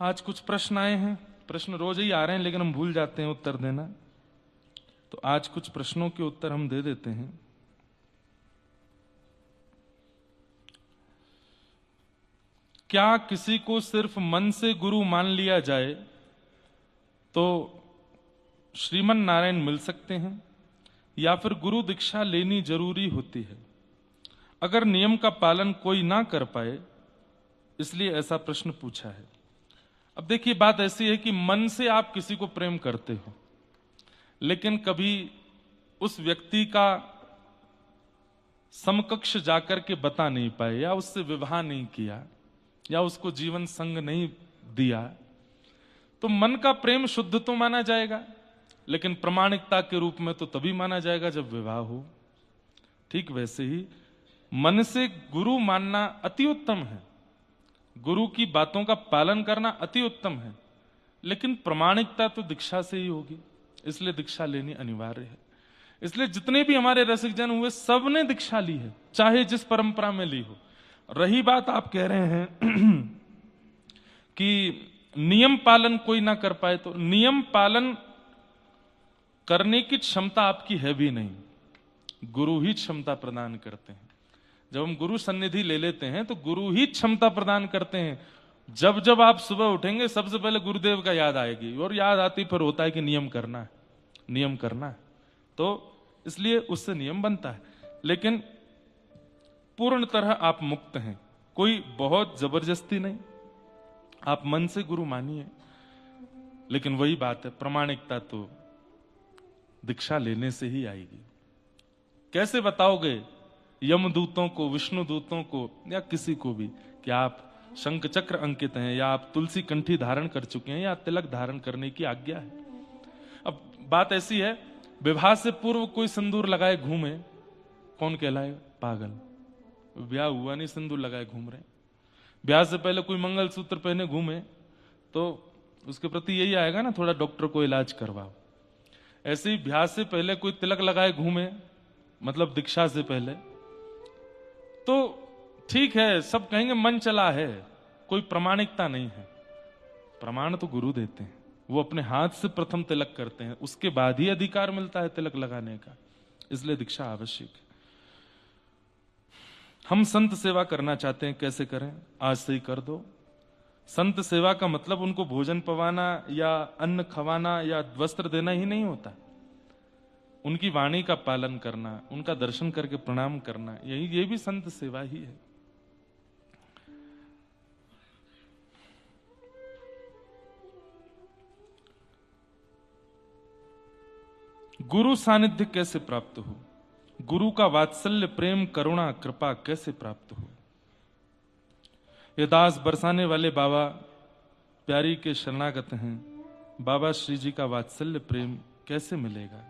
आज कुछ प्रश्न आए हैं, प्रश्न रोज ही आ रहे हैं लेकिन हम भूल जाते हैं उत्तर देना, तो आज कुछ प्रश्नों के उत्तर हम दे देते हैं। क्या किसी को सिर्फ मन से गुरु मान लिया जाए तो श्रीमन नारायण मिल सकते हैं, या फिर गुरु दीक्षा लेनी जरूरी होती है? अगर नियम का पालन कोई ना कर पाए, इसलिए ऐसा प्रश्न पूछा है। अब देखिए, बात ऐसी है कि मन से आप किसी को प्रेम करते हो, लेकिन कभी उस व्यक्ति का समकक्ष जाकर के बता नहीं पाए, या उससे विवाह नहीं किया, या उसको जीवन संग नहीं दिया, तो मन का प्रेम शुद्ध तो माना जाएगा, लेकिन प्रामाणिकता के रूप में तो तभी माना जाएगा जब विवाह हो। ठीक वैसे ही मन से गुरु मानना अति उत्तम है, गुरु की बातों का पालन करना अति उत्तम है, लेकिन प्रामाणिकता तो दीक्षा से ही होगी, इसलिए दीक्षा लेनी अनिवार्य है। इसलिए जितने भी हमारे रसिक जन हुए, सबने दीक्षा ली है, चाहे जिस परंपरा में ली हो। रही बात, आप कह रहे हैं कि नियम पालन कोई ना कर पाए, तो नियम पालन करने की क्षमता आपकी है भी नहीं, गुरु ही क्षमता प्रदान करते हैं। जब हम गुरु सन्निधि ले लेते हैं तो गुरु ही क्षमता प्रदान करते हैं। जब जब आप सुबह उठेंगे सबसे पहले गुरुदेव का याद आएगी, और याद आती फिर होता है कि नियम करना है, नियम करना है, तो इसलिए उससे नियम बनता है। लेकिन पूर्ण तरह आप मुक्त हैं, कोई बहुत जबरदस्ती नहीं, आप मन से गुरु मानिए। लेकिन वही बात है, प्रामाणिकता तो दीक्षा लेने से ही आएगी। कैसे बताओगे यमदूतों को, विष्णु दूतों को, या किसी को भी कि आप शंख चक्र अंकित हैं, या आप तुलसी कंठी धारण कर चुके हैं, या तिलक धारण करने की आज्ञा है? अब बात ऐसी है, विवाह से पूर्व कोई सिंदूर लगाए घूमे, कौन कहलाए? पागल। ब्याह हुआ नहीं, सिंदूर लगाए घूम रहे। ब्याह से पहले कोई मंगलसूत्र पहने घूमे तो उसके प्रति यही आएगा ना, थोड़ा डॉक्टर को इलाज करवाओ। ऐसे ही ब्याह से पहले कोई तिलक लगाए घूमे, मतलब दीक्षा से पहले, तो ठीक है, सब कहेंगे मन चला है, कोई प्रामाणिकता नहीं है। प्रमाण तो गुरु देते हैं, वो अपने हाथ से प्रथम तिलक करते हैं, उसके बाद ही अधिकार मिलता है तिलक लगाने का, इसलिए दीक्षा आवश्यक है। हम संत सेवा करना चाहते हैं, कैसे करें? आज से ही कर दो। संत सेवा का मतलब उनको भोजन पवाना या अन्न खवाना या वस्त्र देना ही नहीं होता, उनकी वाणी का पालन करना, उनका दर्शन करके प्रणाम करना, ये भी संत सेवा ही है। गुरु सानिध्य कैसे प्राप्त हो? गुरु का वात्सल्य, प्रेम, करुणा, कृपा कैसे प्राप्त हो? ये दास बरसाने वाले बाबा प्यारी के शरणागत हैं, बाबा श्री जी का वात्सल्य प्रेम कैसे मिलेगा?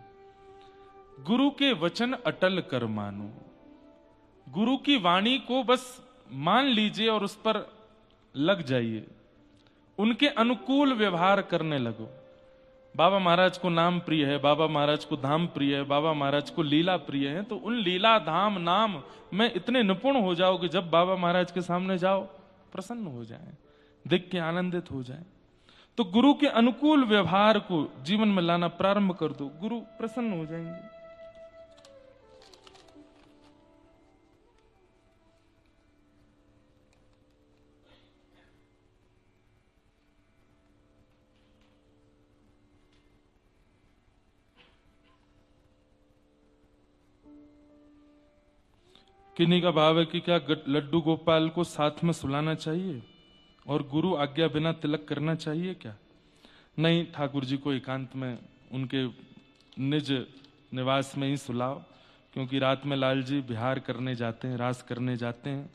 गुरु के वचन अटल कर मानो, गुरु की वाणी को बस मान लीजिए और उस पर लग जाइए, उनके अनुकूल व्यवहार करने लगो। बाबा महाराज को नाम प्रिय है, बाबा महाराज को धाम प्रिय है, बाबा महाराज को लीला प्रिय है, तो उन लीला धाम नाम में इतने निपुण हो जाओ कि जब बाबा महाराज के सामने जाओ प्रसन्न हो जाएं, देख के आनंदित हो जाएं। तो गुरु के अनुकूल व्यवहार को जीवन में लाना प्रारंभ कर दो, गुरु प्रसन्न हो जाएंगे। किन्हीं का भाव है कि क्या लड्डू गोपाल को साथ में सुलाना चाहिए और गुरु आज्ञा बिना तिलक करना चाहिए क्या? नहीं, ठाकुर जी को एकांत में उनके निज निवास में ही सुलाओ, क्योंकि रात में लाल जी विहार करने जाते हैं, रास करने जाते हैं।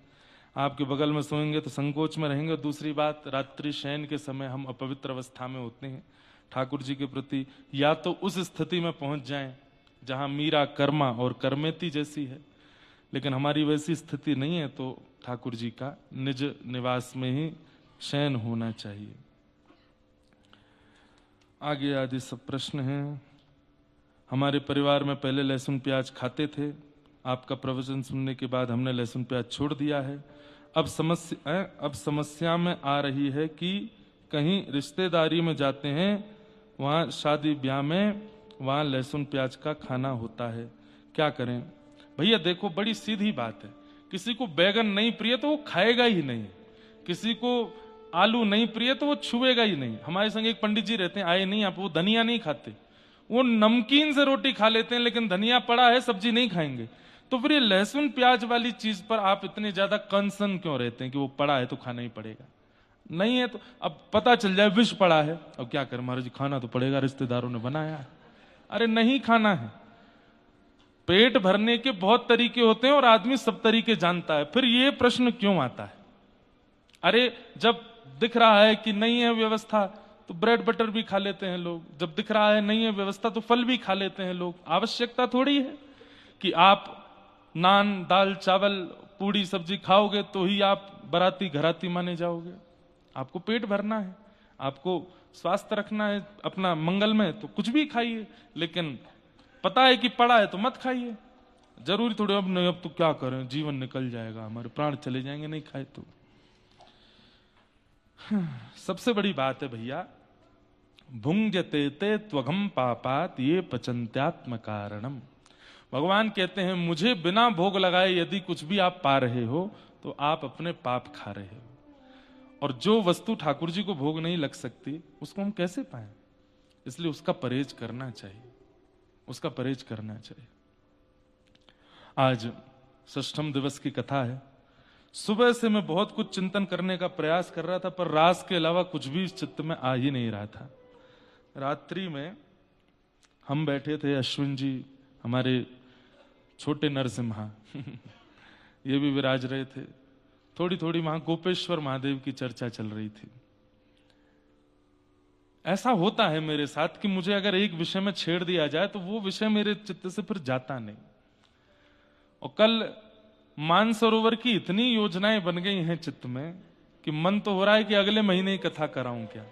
आपके बगल में सोएंगे तो संकोच में रहेंगे। दूसरी बात, रात्रि शयन के समय हम अपवित्र अवस्था में होते हैं, ठाकुर जी के प्रति या तो उस स्थिति में पहुंच जाएं जहां मीरा कर्मा और कर्मेती जैसी है, लेकिन हमारी वैसी स्थिति नहीं है, तो ठाकुर जी का निज निवास में ही शयन होना चाहिए। आगे आदि सब प्रश्न हैं। हमारे परिवार में पहले लहसुन प्याज खाते थे, आपका प्रवचन सुनने के बाद हमने लहसुन प्याज छोड़ दिया है। अब समस्या में आ रही है कि कहीं रिश्तेदारी में जाते हैं, वहां शादी ब्याह में, वहां लहसुन प्याज का खाना होता है, क्या करें? भैया देखो, बड़ी सीधी बात है। किसी को बैगन नहीं प्रिय तो वो खाएगा ही नहीं, किसी को आलू नहीं प्रिय तो वो छुएगा ही नहीं। हमारे संग एक पंडित जी रहते हैं, आए नहीं आप, वो धनिया नहीं खाते, वो नमकीन से रोटी खा लेते हैं, लेकिन धनिया पड़ा है सब्जी नहीं खाएंगे। तो फिर ये लहसुन प्याज वाली चीज पर आप इतने ज्यादा कंसर्न क्यों रहते हैं कि वो पड़ा है तो खाना ही पड़ेगा? नहीं है तो अब पता चल जाए विष पड़ा है, अब क्या करें महाराज जी, खाना तो पड़ेगा, रिश्तेदारों ने बनाया है। अरे नहीं खाना है। पेट भरने के बहुत तरीके होते हैं और आदमी सब तरीके जानता है, फिर ये प्रश्न क्यों आता है? अरे जब दिख रहा है कि नहीं है व्यवस्था तो ब्रेड बटर भी खा लेते हैं लोग, जब दिख रहा है नहीं है व्यवस्था तो फल भी खा लेते हैं लोग। आवश्यकता थोड़ी है कि आप नान दाल चावल पूड़ी सब्जी खाओगे तो ही आप बाराती घराती माने जाओगे। आपको पेट भरना है, आपको स्वास्थ्य रखना है अपना मंगल में, तो कुछ भी खाइए, लेकिन पता है कि पड़ा है तो मत खाइए। जरूरी थोड़ी अब नहीं, अब तो क्या करें, जीवन निकल जाएगा, हमारे प्राण चले जाएंगे नहीं खाए तो। सबसे बड़ी बात है भैया, भुंजते ते त्वघम पापात ये पचंत्यात्म कारणम। भगवान कहते हैं मुझे बिना भोग लगाए यदि कुछ भी आप पा रहे हो तो आप अपने पाप खा रहे हो। और जो वस्तु ठाकुर जी को भोग नहीं लग सकती उसको हम कैसे पाएं? इसलिए उसका परहेज करना चाहिए, उसका परहेज करना चाहिए। आज षष्ठम दिवस की कथा है। सुबह से मैं बहुत कुछ चिंतन करने का प्रयास कर रहा था, पर रास के अलावा कुछ भी चित्त में आ ही नहीं रहा था। रात्रि में हम बैठे थे, अश्विन जी हमारे छोटे नरसिम्हा ये भी विराज रहे थे। थोड़ी थोड़ी वहां गोपेश्वर महादेव की चर्चा चल रही थी। ऐसा होता है मेरे साथ कि मुझे अगर एक विषय में छेड़ दिया जाए तो वो विषय मेरे चित्त से फिर जाता नहीं। और कल मानसरोवर की इतनी योजनाएं बन गई हैं चित्त में कि मन तो हो रहा है कि अगले महीने ही कथा कराऊं क्या।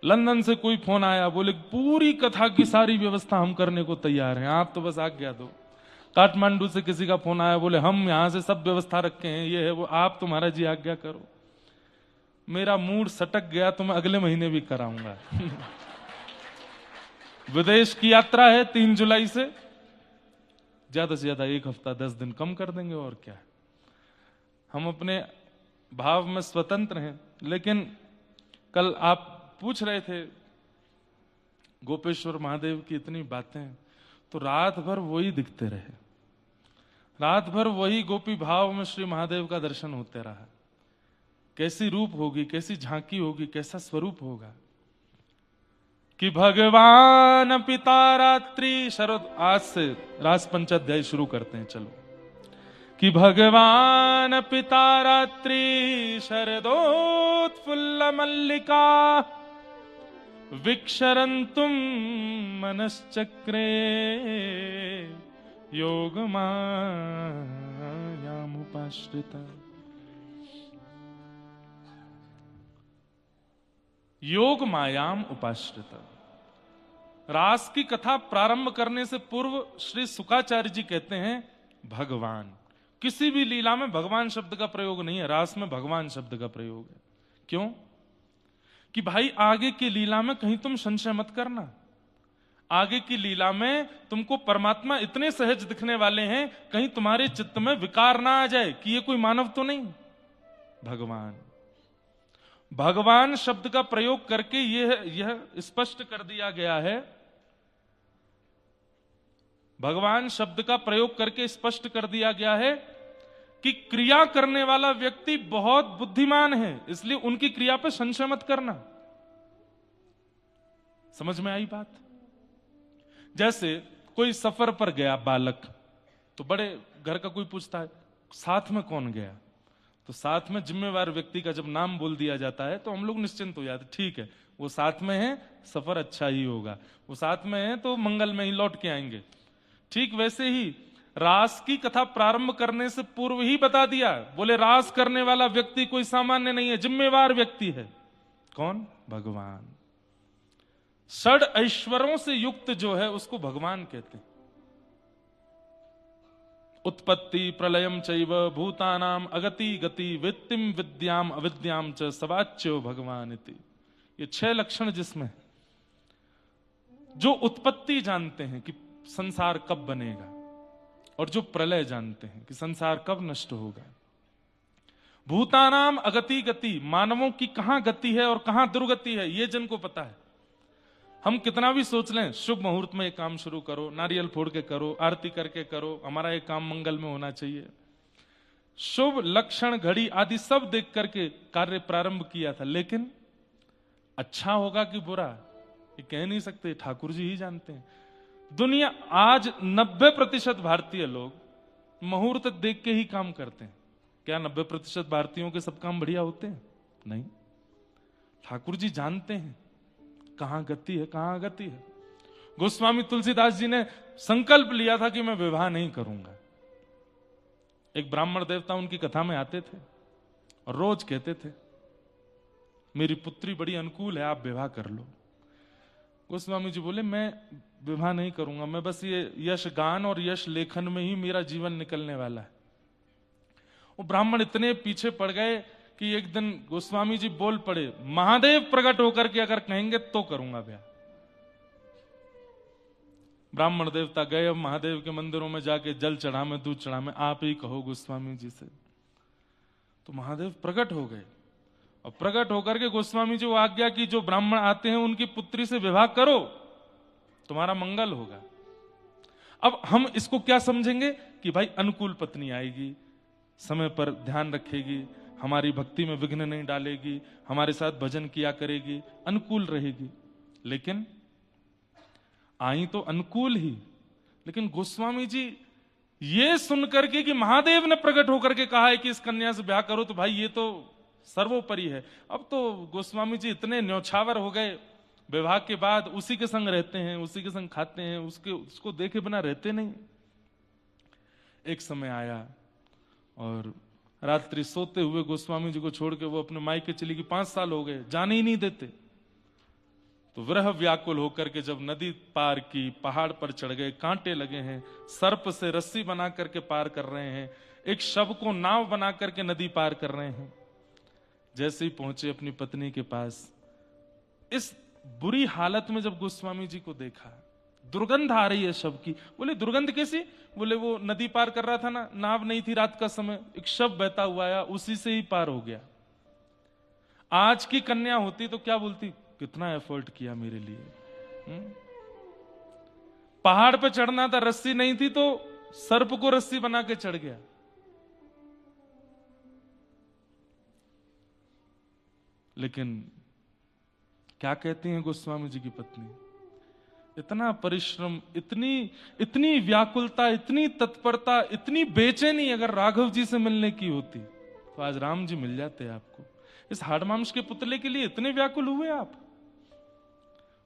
लंदन से कोई फोन आया, बोले पूरी कथा की सारी व्यवस्था हम करने को तैयार हैं, आप तो बस आज्ञा दो। काठमांडू से किसी का फोन आया, बोले हम यहां से सब व्यवस्था रखे हैं, ये है वो, आप तुम्हारा जी आज्ञा करो। मेरा मूड सटक गया तो मैं अगले महीने भी कराऊंगा। विदेश की यात्रा है 3 जुलाई से, ज्यादा से ज्यादा 1 हफ्ता 10 दिन कम कर देंगे और क्या। हम अपने भाव में स्वतंत्र हैं। लेकिन कल आप पूछ रहे थे गोपेश्वर महादेव की इतनी बातें, तो रात भर वही दिखते रहे, रात भर वही गोपी भाव में श्री महादेव का दर्शन होते रहा। कैसी रूप होगी, कैसी झांकी होगी, कैसा स्वरूप होगा कि भगवान पिता रात्रि शरद। आज से रास पंचाध्याय शुरू करते हैं, चलो। कि भगवान पिता रात्रि शरदोत्फुल्ल मल्लिका विक्षरन्तुम मनश्चक्रे योगमायामुपाश्रिता। योग मायाम उपाश्रिता। रास की कथा प्रारंभ करने से पूर्व श्री शुकाचार्य जी कहते हैं भगवान। किसी भी लीला में भगवान शब्द का प्रयोग नहीं है, रास में भगवान शब्द का प्रयोग है। क्यों? कि भाई आगे की लीला में कहीं तुम संशय मत करना। आगे की लीला में तुमको परमात्मा इतने सहज दिखने वाले हैं, कहीं तुम्हारे चित्त में विकार ना आ जाए कि ये कोई मानव तो नहीं। भगवान, भगवान शब्द का प्रयोग करके यह स्पष्ट कर दिया गया है, भगवान शब्द का प्रयोग करके स्पष्ट कर दिया गया है कि क्रिया करने वाला व्यक्ति बहुत बुद्धिमान है, इसलिए उनकी क्रिया पर संशय मत करना। समझ में आई बात? जैसे कोई सफर पर गया बालक, तो बड़े घर का कोई पूछता है साथ में कौन गया, तो साथ में जिम्मेवार व्यक्ति का जब नाम बोल दिया जाता है तो हम लोग निश्चिंत हो जाते, ठीक है वो साथ में है, सफर अच्छा ही होगा, वो साथ में है तो मंगल में ही लौट के आएंगे। ठीक वैसे ही रास की कथा प्रारंभ करने से पूर्व ही बता दिया, बोले रास करने वाला व्यक्ति कोई सामान्य नहीं है, जिम्मेवार व्यक्ति है। कौन? भगवान। षड ऐश्वर्यों से युक्त जो है उसको भगवान कहते हैं। उत्पत्ति प्रलयम चैव भूतानाम अगति गति वित्तिम विद्याम अविद्याम च सवाच्यो भगवान इति। ये 6 लक्षण जिसमें जो उत्पत्ति जानते हैं कि संसार कब बनेगा, और जो प्रलय जानते हैं कि संसार कब नष्ट होगा। भूतानाम अगति गति, मानवों की कहां गति है और कहां दुर्गति है ये जिनको पता है। हम कितना भी सोच लें, शुभ मुहूर्त में एक काम शुरू करो, नारियल फोड़ के करो, आरती करके करो, हमारा एक काम मंगल में होना चाहिए, शुभ लक्षण घड़ी आदि सब देख करके कार्य प्रारंभ किया था, लेकिन अच्छा होगा कि बुरा ये कह नहीं सकते, ठाकुर जी ही जानते हैं। दुनिया आज 90% भारतीय लोग मुहूर्त देख के ही काम करते हैं। क्या 90% भारतीयों के सब काम बढ़िया होते हैं? नहीं, ठाकुर जी जानते हैं कहां गति है कहां अगति है। गोस्वामी तुलसीदास जी ने संकल्प लिया था कि मैं विवाह नहीं करूंगा। एक ब्राह्मण देवता उनकी कथा में आते थे और रोज कहते थे मेरी पुत्री बड़ी अनुकूल है, आप विवाह कर लो। गोस्वामी जी बोले मैं विवाह नहीं करूंगा, मैं बस ये यश गान और यश लेखन में ही मेरा जीवन निकलने वाला है। वो ब्राह्मण इतने पीछे पड़ गए कि एक दिन गोस्वामी जी बोल पड़े, महादेव प्रकट होकर के अगर कहेंगे तो करूंगा ब्याह। ब्राह्मण देवता गए, अब महादेव के मंदिरों में जाके जल चढ़ा में दूध चढ़ा में आप ही कहो गोस्वामी जी से। तो महादेव प्रकट हो गए और प्रकट होकर के गोस्वामी जी वो आज्ञा की जो ब्राह्मण आते हैं उनकी पुत्री से विवाह करो, तुम्हारा मंगल होगा। अब हम इसको क्या समझेंगे कि भाई अनुकूल पत्नी आएगी, समय पर ध्यान रखेगी, हमारी भक्ति में विघ्न नहीं डालेगी, हमारे साथ भजन किया करेगी, अनुकूल रहेगी। लेकिन आई तो अनुकूल ही, लेकिन गोस्वामी जी ये सुनकर के कि महादेव ने प्रकट होकर के कहा है कि इस कन्या से ब्याह करो, तो भाई ये तो सर्वोपरि है। अब तो गोस्वामी जी इतने न्यौछावर हो गए, विवाह के बाद उसी के संग रहते हैं, उसी के संग खाते हैं, उसको देखे बिना रहते नहीं। एक समय आया और रात्रि सोते हुए गोस्वामी जी को छोड़ के वो अपने मायके चली गई। 5 साल हो गए, जाने ही नहीं देते। तो विरह व्याकुल होकर के जब नदी पार की, पहाड़ पर चढ़ गए, कांटे लगे हैं, सर्प से रस्सी बना करके पार कर रहे हैं, एक शव को नाव बना करके नदी पार कर रहे हैं। जैसे ही पहुंचे अपनी पत्नी के पास, इस बुरी हालत में जब गोस्वामी जी को देखा, दुर्गंध आ रही है शव की। बोले दुर्गंध कैसी? बोले वो नदी पार कर रहा था ना, नाव नहीं थी, रात का समय, एक शव बहता हुआ आया, उसी से ही पार हो गया। आज की कन्या होती तो क्या बोलती, कितना एफर्ट किया मेरे लिए। पहाड़ पे चढ़ना था, रस्सी नहीं थी तो सर्प को रस्सी बना के चढ़ गया। लेकिन क्या कहती हैं गोस्वामी जी की पत्नी, इतना परिश्रम, इतनी व्याकुलता, इतनी तत्परता, इतनी बेचैनी अगर राघव जी से मिलने की होती तो आज राम जी मिल जाते आपको। इस हाड़ मांस के पुतले के लिए इतने व्याकुल हुए आप।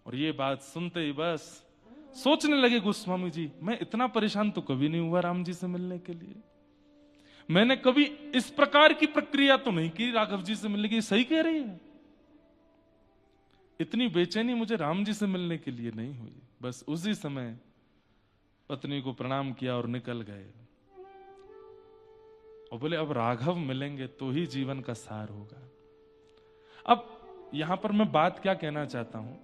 और ये बात सुनते ही बस सोचने लगे गोस्वामी जी, मैं इतना परेशान तो कभी नहीं हुआ राम जी से मिलने के लिए। मैंने कभी इस प्रकार की प्रक्रिया तो नहीं की राघव जी से मिलने की। सही कह रही है, इतनी बेचैनी मुझे राम जी से मिलने के लिए नहीं हुई। बस उसी समय पत्नी को प्रणाम किया और निकल गए और बोले अब राघव मिलेंगे तो ही जीवन का सार होगा। अब यहां पर मैं बात क्या कहना चाहता हूं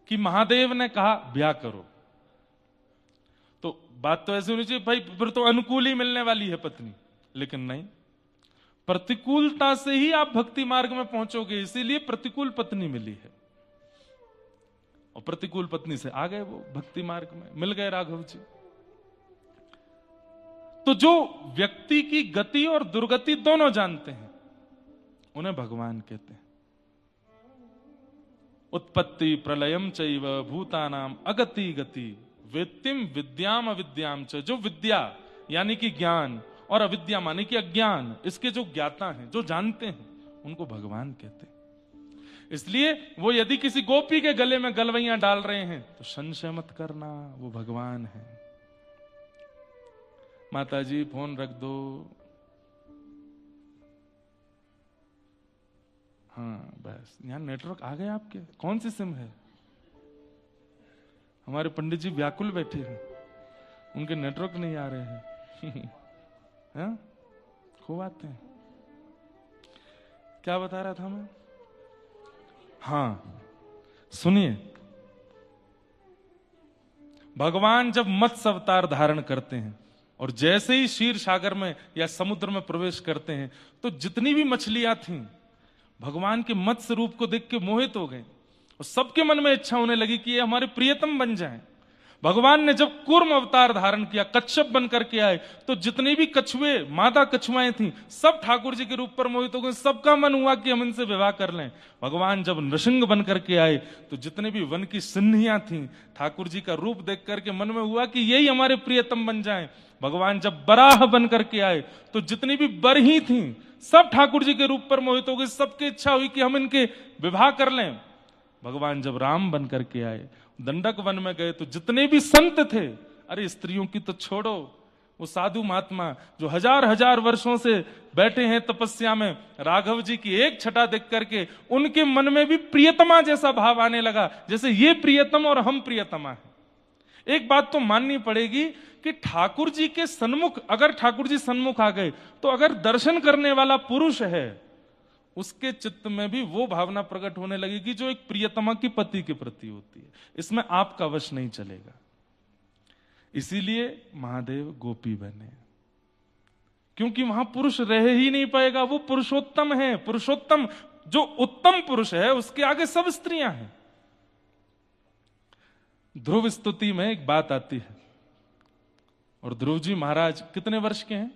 कि महादेव ने कहा ब्याह करो, तो बात तो ऐसी होनी चाहिए भाई फिर तो अनुकूल ही मिलने वाली है पत्नी। लेकिन नहीं, प्रतिकूलता से ही आप भक्ति मार्ग में पहुंचोगे, इसीलिए प्रतिकूल पत्नी मिली है। और प्रतिकूल पत्नी से आ गए वो भक्ति मार्ग में, मिल गए राघव जी। तो जो व्यक्ति की गति और दुर्गति दोनों जानते हैं उन्हें भगवान कहते हैं। उत्पत्ति प्रलयम चैव भूतानाम अगति गति वेत्तिम विद्याम अविद्याम च। जो विद्या यानी कि ज्ञान और अविद्या माने कि अज्ञान, इसके जो ज्ञाता हैं, जो जानते हैं, उनको भगवान कहते हैं। इसलिए वो यदि किसी गोपी के गले में गलवैयां डाल रहे हैं तो संशय मत करना, वो भगवान है। माता जी फोन रख दो। हाँ बस, यहां नेटवर्क आ गए आपके। कौन सी सिम है? हमारे पंडित जी व्याकुल बैठे हैं, उनके नेटवर्क नहीं आ रहे हैं। हाँ? खूब आते हैं। क्या बता रहा था मैं? हाँ, सुनिए, भगवान जब मत्स्य अवतार धारण करते हैं और जैसे ही क्षीर सागर में या समुद्र में प्रवेश करते हैं तो जितनी भी मछलियां थीं भगवान के मत्स्य रूप को देख के मोहित हो गए और सबके मन में इच्छा होने लगी कि ये हमारे प्रियतम बन जाएं। भगवान ने जब कूर्म अवतार धारण किया, कच्छप बन करके आए, तो जितनी भी कछुए मादा कछुआएं थीं सब ठाकुर जी के रूप पर मोहित हो गए। सबका मन हुआ कि हम इनसे विवाह कर लें। भगवान जब नृसिंह बन करके आए तो जितने भी वन की सिन्हियां थीं ठाकुर जी का रूप देख करके मन में हुआ कि यही हमारे प्रियतम बन जाएं। भगवान जब बराह बन करके आए तो जितनी भी बरही थीं सब ठाकुर जी के रूप पर मोहित हो गए। सबकी इच्छा हुई कि हम इनके विवाह कर लें। भगवान जब राम बन करके आए, दंडक वन में गए तो जितने भी संत थे, अरे स्त्रियों की तो छोड़ो, वो साधु महात्मा जो हजार हजार वर्षों से बैठे हैं तपस्या में, राघव जी की एक छटा देख करके उनके मन में भी प्रियतमा जैसा भाव आने लगा, जैसे ये प्रियतम और हम प्रियतमा है। एक बात तो माननी पड़ेगी कि ठाकुर जी के सन्मुख, अगर ठाकुर जी सन्मुख आ गए तो अगर दर्शन करने वाला पुरुष है उसके चित्त में भी वो भावना प्रकट होने लगेगी जो एक प्रियतमा की पति के प्रति होती है। इसमें आपका वश नहीं चलेगा। इसीलिए महादेव गोपी बने, क्योंकि वहां पुरुष रह ही नहीं पाएगा। वो पुरुषोत्तम है। पुरुषोत्तम जो उत्तम पुरुष है उसके आगे सब स्त्रियां हैं। ध्रुव स्तुति में एक बात आती है, और ध्रुव जी महाराज कितने वर्ष के हैं?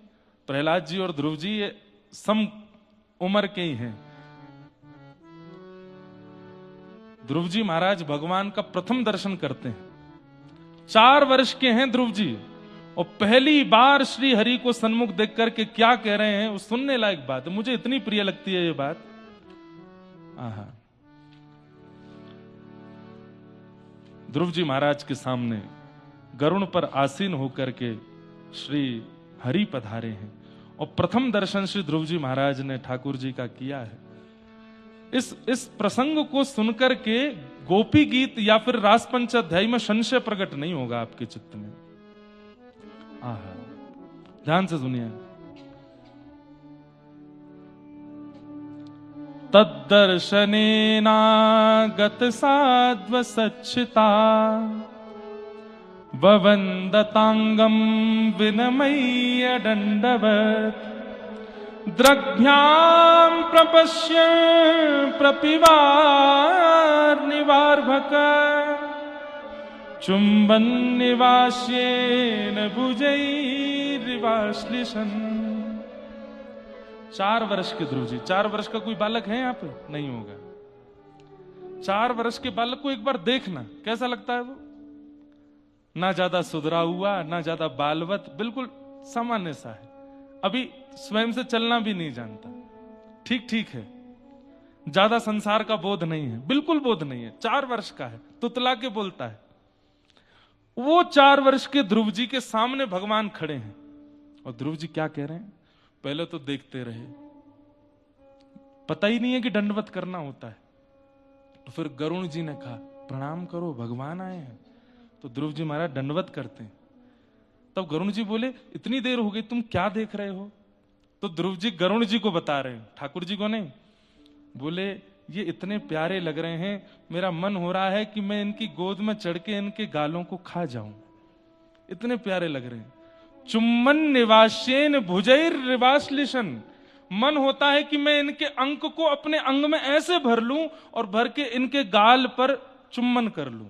प्रहलाद जी और ध्रुव जी ये सम उम्र के ही हैं। ध्रुव जी महाराज भगवान का प्रथम दर्शन करते हैं। 4 वर्ष के हैं ध्रुव जी, और पहली बार श्री हरि को सन्मुख देख करके क्या कह रहे हैं वो सुनने लायक बात है। मुझे इतनी प्रिय लगती है ये बात। आहा, ध्रुव जी महाराज के सामने गरुण पर आसीन होकर के श्री हरि पधारे हैं, और प्रथम दर्शन श्री ध्रुव जी महाराज ने ठाकुर जी का किया है। इस प्रसंग को सुनकर के गोपी गीत या फिर रास पंचाध्यायी में संशय प्रकट नहीं होगा आपके चित्त में। आहा, ध्यान से सुनिए। तद्दर्शनेना गत साध्व सच्चिता ववन्दतांगम विनमय्य दंडवत् द्रग्भ्याम प्रपश्य प्रपिवार निवार्भक चुंबन निवास्येन भुजैर्वाश्लिशन। 4 वर्ष के ध्रुव जी। 4 वर्ष का कोई बालक है यहाँ पे? नहीं होगा। 4 वर्ष के बालक को एक बार देखना कैसा लगता है। वो ना ज्यादा सुधरा हुआ ना ज्यादा बालवत, बिल्कुल सामान्य सा है। अभी स्वयं से चलना भी नहीं जानता, ठीक ठीक है। ज्यादा संसार का बोध नहीं है, बिल्कुल बोध नहीं है। 4 वर्ष का है, तुतला के बोलता है। वो 4 वर्ष के ध्रुव जी के सामने भगवान खड़े हैं, और ध्रुव जी क्या कह रहे हैं? पहले तो देखते रहे, पता ही नहीं है कि दंडवत करना होता है। तो फिर गरुण जी ने कहा प्रणाम करो, भगवान आए हैं। तो ध्रुव जी महाराज दंडवत करते हैं। तब गरुण जी बोले इतनी देर हो गई, तुम क्या देख रहे हो? तो ध्रुव जी गरुण जी को बता रहे हैं, ठाकुर जी को नहीं। बोले ये इतने प्यारे लग रहे हैं, मेरा मन हो रहा है कि मैं इनकी गोद में चढ़ के इनके गालों को खा जाऊं, इतने प्यारे लग रहे हैं। चुम्बन निवास्येन भुजैर्वाश्लिशन, मन होता है कि मैं इनके अंक को अपने अंग में ऐसे भर लूं और भर के इनके गाल पर चुम्बन कर लूं।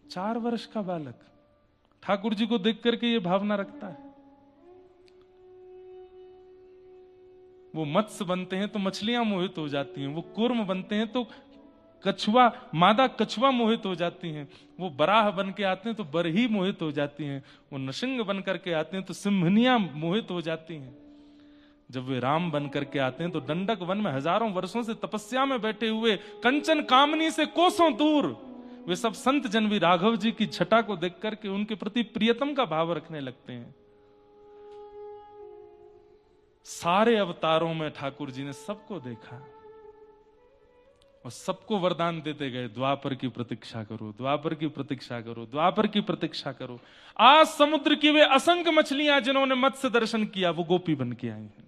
4 वर्ष का बालक ठाकुर जी को देख करके ये भावना रखता है। वो मत्स्य बनते हैं तो मछलियां मोहित हो जाती हैं, वो कूर्म बनते हैं तो कछुआ, मादा कछुआ मोहित हो जाती हैं, वो बराह बन के आते हैं तो बरही मोहित हो जाती हैं, वो नृसिंह बन करके आते हैं तो सिंहनियां मोहित हो जाती हैं। जब वे राम बन करके आते हैं तो दंडक वन में हजारों वर्षों से तपस्या में बैठे हुए, कंचन कामनी से कोसों दूर, वे सब संत जन भी राघव जी की छटा को देख करके उनके प्रति प्रियतम का भाव रखने लगते हैं। सारे अवतारों में ठाकुर जी ने सबको देखा, और सबको वरदान देते गए, द्वापर की प्रतीक्षा करो, द्वापर की प्रतीक्षा करो, द्वापर की प्रतीक्षा करो। आज समुद्र की वे असंख्य मछलियां जिन्होंने मत्स्य दर्शन किया वो गोपी बन के आई हैं।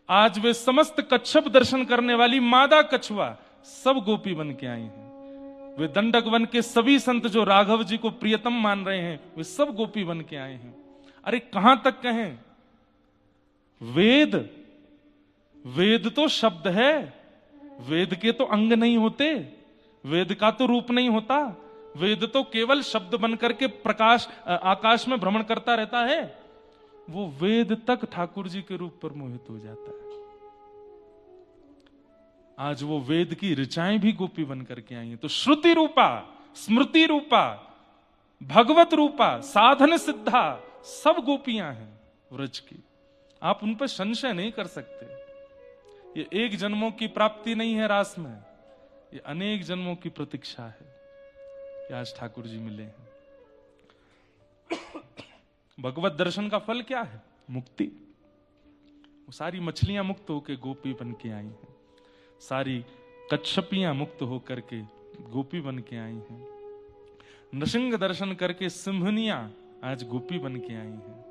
आज वे समस्त कच्छप दर्शन करने वाली मादा कछुआ सब गोपी बन के आई हैं। वे दंडक वन के सभी संत जो राघव जी को प्रियतम मान रहे हैं वे सब गोपी बन के आए हैं। अरे कहां तक कहें, वेद, वेद तो शब्द है, वेद के तो अंग नहीं होते, वेद का तो रूप नहीं होता, वेद तो केवल शब्द बन करके प्रकाश आकाश में भ्रमण करता रहता है। वो वेद तक ठाकुर जी के रूप पर मोहित हो जाता है। आज वो वेद की ऋचाएं भी गोपी बन करके आई हैं। तो श्रुति रूपा, स्मृति रूपा, भगवत रूपा, साधन सिद्धा सब गोपियां हैं व्रज की। आप उन पर संशय नहीं कर सकते। ये एक जन्मों की प्राप्ति नहीं है रास में, ये अनेक जन्मों की प्रतीक्षा है कि आज ठाकुर जी मिले हैं। भगवत दर्शन का फल क्या है? मुक्ति। वो सारी मछलियां मुक्त होकर गोपी बन के आई हैं, सारी कच्छपियां मुक्त होकर के गोपी बन के आई हैं, नृसिंह दर्शन करके सिंहनियां आज गोपी बन के आई हैं।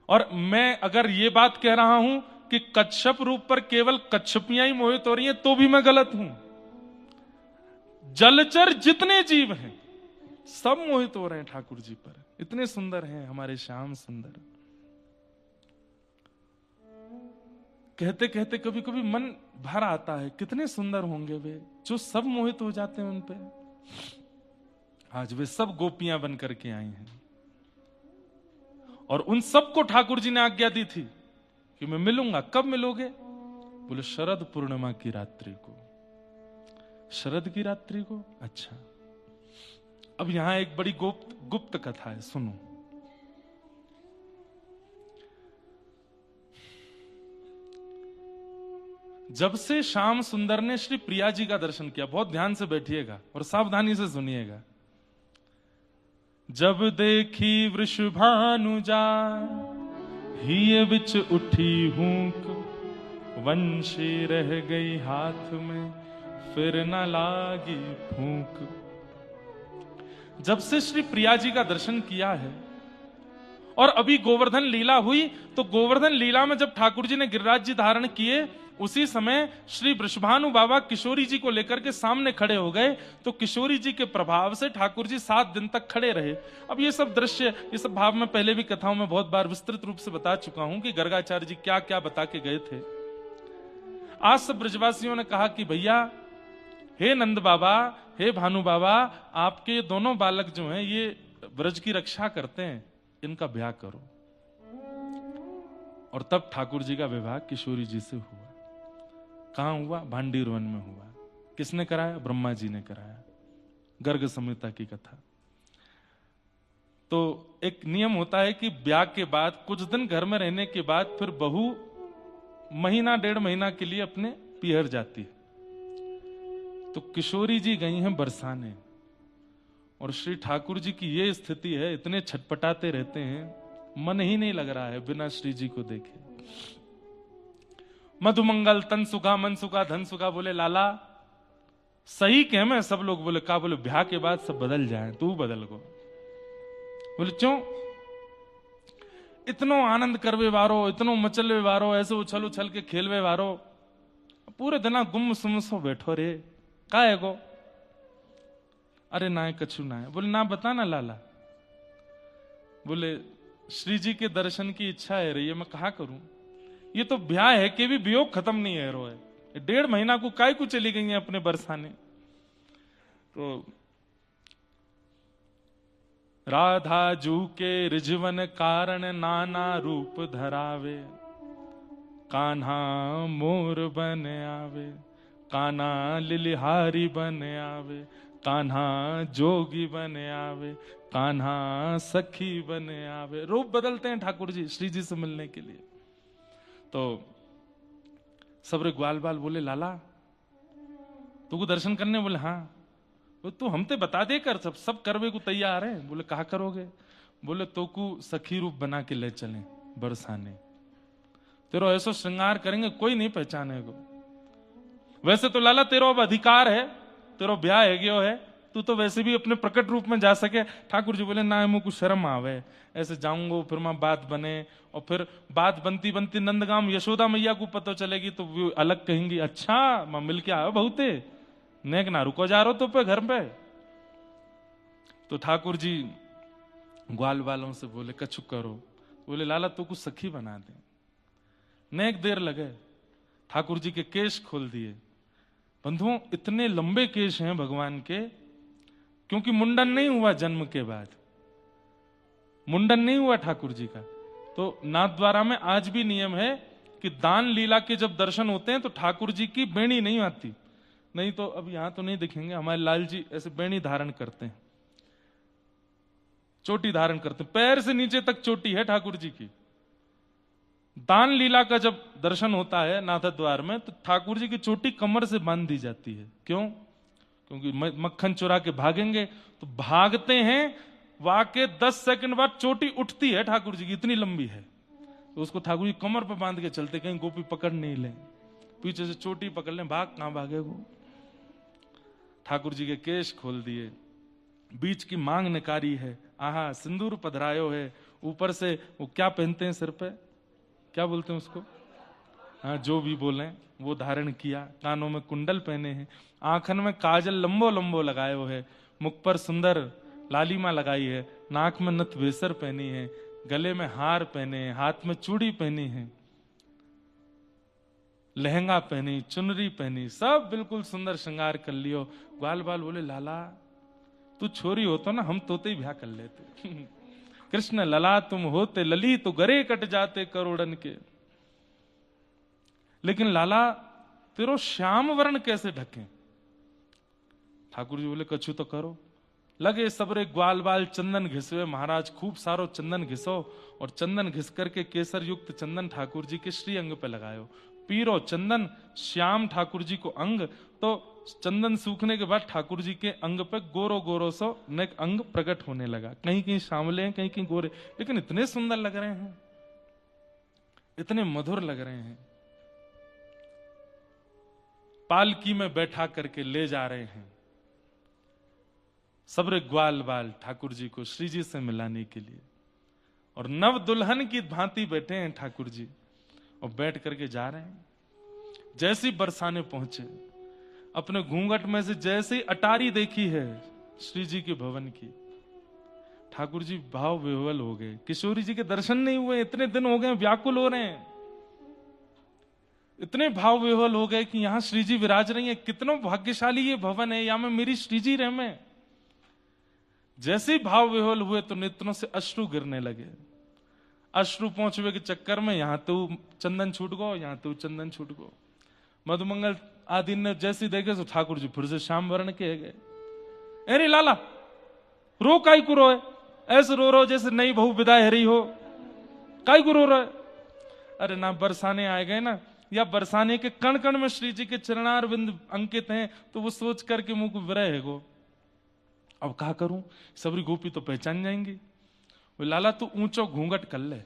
और मैं अगर ये बात कह रहा हूं कि कच्छप रूप पर केवल कच्छपियां ही मोहित हो रही हैं तो भी मैं गलत हूं। जलचर जितने जीव हैं सब मोहित हो रहे हैं ठाकुर जी पर। इतने सुंदर हैं हमारे श्याम सुंदर। कहते कहते कभी कभी मन भर आता है, कितने सुंदर होंगे वे जो सब मोहित हो जाते हैं उन पे। आज वे सब गोपियां बन करके आई हैं और उन सबको ठाकुर जी ने आज्ञा दी थी कि मैं मिलूंगा। कब मिलोगे? बोले शरद पूर्णिमा की रात्रि को। शरद की रात्रि को? अच्छा। अब यहां एक बड़ी गुप्त कथा है, सुनो। जब से श्याम सुंदर ने श्री प्रिया जी का दर्शन किया, बहुत ध्यान से बैठिएगा और सावधानी से सुनिएगा। जब देखी वृषभानु जाय, हिय बिच उठी हूंक, वंशी रह गई हाथ में, फिर न लागी फूंक। जब से श्री प्रिया जी का दर्शन किया है और अभी गोवर्धन लीला हुई, तो गोवर्धन लीला में जब ठाकुर जी ने गिरिराज जी धारण किए उसी समय श्री वृषभानु बाबा किशोरी जी को लेकर के सामने खड़े हो गए। तो किशोरी जी के प्रभाव से ठाकुर जी 7 दिन तक खड़े रहे। अब ये सब दृश्य, ये सब भाव में पहले भी कथाओं में बहुत बार विस्तृत रूप से बता चुका हूं कि गर्गाचार्य जी क्या क्या बता के गए थे। आज सब ब्रजवासियों ने कहा कि भैया, हे नंद बाबा, हे भानु बाबा, आपके दोनों बालक जो हैं ये ब्रज की रक्षा करते हैं, इनका ब्याह करो। और तब ठाकुर जी का विवाह किशोरी जी से हुआ। कहां हुआ? भांडीर वन में हुआ। किसने कराया? ब्रह्मा जी ने कराया। गर्ग संहिता की कथा। तो एक नियम होता है कि ब्याह के बाद कुछ दिन घर में रहने के बाद फिर बहू महीना 1.5 महीना के लिए अपने पियर जाती है। तो किशोरी जी गई हैं बरसाने और श्री ठाकुर जी की ये स्थिति है, इतने छटपटाते रहते हैं, मन ही नहीं लग रहा है बिना श्री जी को देखे। मधुमंगल तन सुखा मन सुखा धन सुखा। बोले लाला सही कह में सब लोग। बोले का? बोले ब्याह के बाद सब बदल जाए, तू बदल गो। बोले क्यों? इतनो आनंद करवे वारो, इतनो मचलवे वारो, ऐसे उछल उछल के खेलवे वारो, पूरे दिन गुम सुम सो बैठो रे, का है गो? अरे ना है कछु ना है। बोले ना बता ना लाला। बोले श्री जी के दर्शन की इच्छा है रही है, मैं कहा करूं? ये तो ब्याह है कि भी वियोग खत्म नहीं है रो है। 1.5 महीना को काय को चली गई है अपने बरसाने। तो राधा जू के रिझवन कारण नाना रूप धरावे, कान्हा मोर बन आवे, कान्हा लिलिहारी बन आवे, कान्हा जोगी बन आवे, कान्हा सखी बन आवे। रूप बदलते हैं ठाकुर जी श्री जी से मिलने के लिए। तो सबरे ग्वाल बाल बोले लाला तू को दर्शन करने? बोले हाँ। तू हम ते बता दे कर, सब करवे को तैयार है। बोले कहा करोगे? बोले तो को सखी रूप बना के ले चले बरसाने, तेरो ऐसो श्रृंगार करेंगे कोई नहीं पहचानेगा। वैसे तो लाला तेरा अब अधिकार है, तेरा ब्याह है गयो है, तू तो वैसे भी अपने प्रकट रूप में जा सके। ठाकुर जी बोले ना मुझे कुछ शर्म आवे, ऐसे जाऊंगा फिर मैं बात बने, और फिर बात बनती बनती नंदगांव यशोदा मैया को पता चलेगी तो वो अलग कहेंगी, अच्छा मैं मिल के आयो बहुते नेक ना रुको जा रहो तो पे घर पे। तो ठाकुर जी ग्वाल वालों से बोले कछु करो। बोले लाला तो कुछ सखी बना दे। नेक देर लगे, ठाकुर जी के केश खोल दिए। बंधुओं इतने लंबे केश हैं भगवान के, क्योंकि मुंडन नहीं हुआ जन्म के बाद, मुंडन नहीं हुआ ठाकुर जी का। तो नाथद्वारा में आज भी नियम है कि दान लीला के जब दर्शन होते हैं तो ठाकुर जी की बेणी नहीं आती। नहीं तो अब यहां तो नहीं दिखेंगे, हमारे लाल जी ऐसे बेणी धारण करते हैं, चोटी धारण करते हैं, पैर से नीचे तक चोटी है ठाकुर जी की। दान लीला का जब दर्शन होता है नाथ द्वार में तो ठाकुर जी की चोटी कमर से बांध दी जाती है। क्यों? क्योंकि मक्खन चुरा के भागेंगे, तो भागते हैं वाके 10 सेकंड बाद चोटी उठती है ठाकुर जी की, इतनी लंबी है। तो उसको ठाकुर जी कमर पर बांध के चलते, कहीं गोपी पकड़ नहीं ले, पीछे से चोटी पकड़ ले, भाग कहां भागे वो। ठाकुर जी के केश खोल दिए, बीच की मांग निकारी है, आहा सिंदूर पधरायो है, ऊपर से वो क्या पहनते हैं सिर पे, क्या बोलते हैं उसको, हाँ जो भी बोले वो धारण किया, कानों में कुंडल पहने हैं, आंखन में काजल लंबो लंबो लगायो है, मुख पर सुंदर लालिमा लगाई है, नाक में नथ बेसर पहनी है, गले में हार पहने हैं, हाथ में चूड़ी पहनी है, लहंगा पहनी, चुनरी पहनी, सब बिल्कुल सुंदर श्रृंगार कर लियो। ग्वाल बाल बोले लाला तू छोरी हो तो ना हम तोते ही ब्याह कर लेते। कृष्ण लला तुम होते लली तो गरे कट जाते करोड़न के। लेकिन लाला तेरो श्याम वर्ण कैसे ढके? ठाकुर जी बोले कछु तो करो। लगे सबरे ग्वाल बाल चंदन घिसवे, महाराज खूब सारो चंदन घिसो, और चंदन घिस करके केसर युक्त चंदन ठाकुर जी के श्री अंग पे लगायो। पीरो चंदन श्याम ठाकुर जी को अंग, तो चंदन सूखने के बाद ठाकुर जी के अंग पे गोरो गोरो सो नेक अंग प्रकट होने लगा। कहीं कहीं सांवले हैं, कहीं कहीं गोरे, लेकिन इतने सुंदर लग रहे हैं, इतने मधुर लग रहे हैं। पालकी में बैठा करके ले जा रहे हैं सबरे ग्वाल बाल ठाकुर जी को श्री जी से मिलाने के लिए, और नव दुल्हन की भांति बैठे हैं ठाकुर जी, और बैठ करके जा रहे हैं। जैसी बरसाने पहुंचे, अपने घूंघट में से जैसे अटारी देखी है श्री जी के भवन की, ठाकुर जी भाव विह्वल हो गए। किशोरी जी के दर्शन नहीं हुए, इतने दिन हो गए, व्याकुल हो रहे हैं, इतने भाव विह्वल हो गए कि यहां श्री जी विराज रही है, कितना भाग्यशाली ये भवन है, यहां में मेरी श्री जी रह में। जैसे ही भाव विह्वल हुए तो नेत्रों से अश्रु गिरने लगे। अश्रु पहुंचवे के चक्कर में यहां तो चंदन छूट गो, यहां तो चंदन छूट गो। मधुमंगल आदि ने जैसे देखे तो ठाकुर जी फिर से श्याम वर्ण के गए। अरे लाला रो काई को रोए, ऐसे रो रो जैसे नई बहू विदाई हरी हो, काई को रो रहे? अरे ना बरसाने आए गए ना, या बरसाने के कण कण में श्री जी के चरणार बिंद अंकित हैं, तो वो सोच करके मुंह को विरह है गो। अब क्या करूं, सबरी गोपी तो पहचान जाएंगी। वो लाला तू ऊंचो घूंघट कर ले।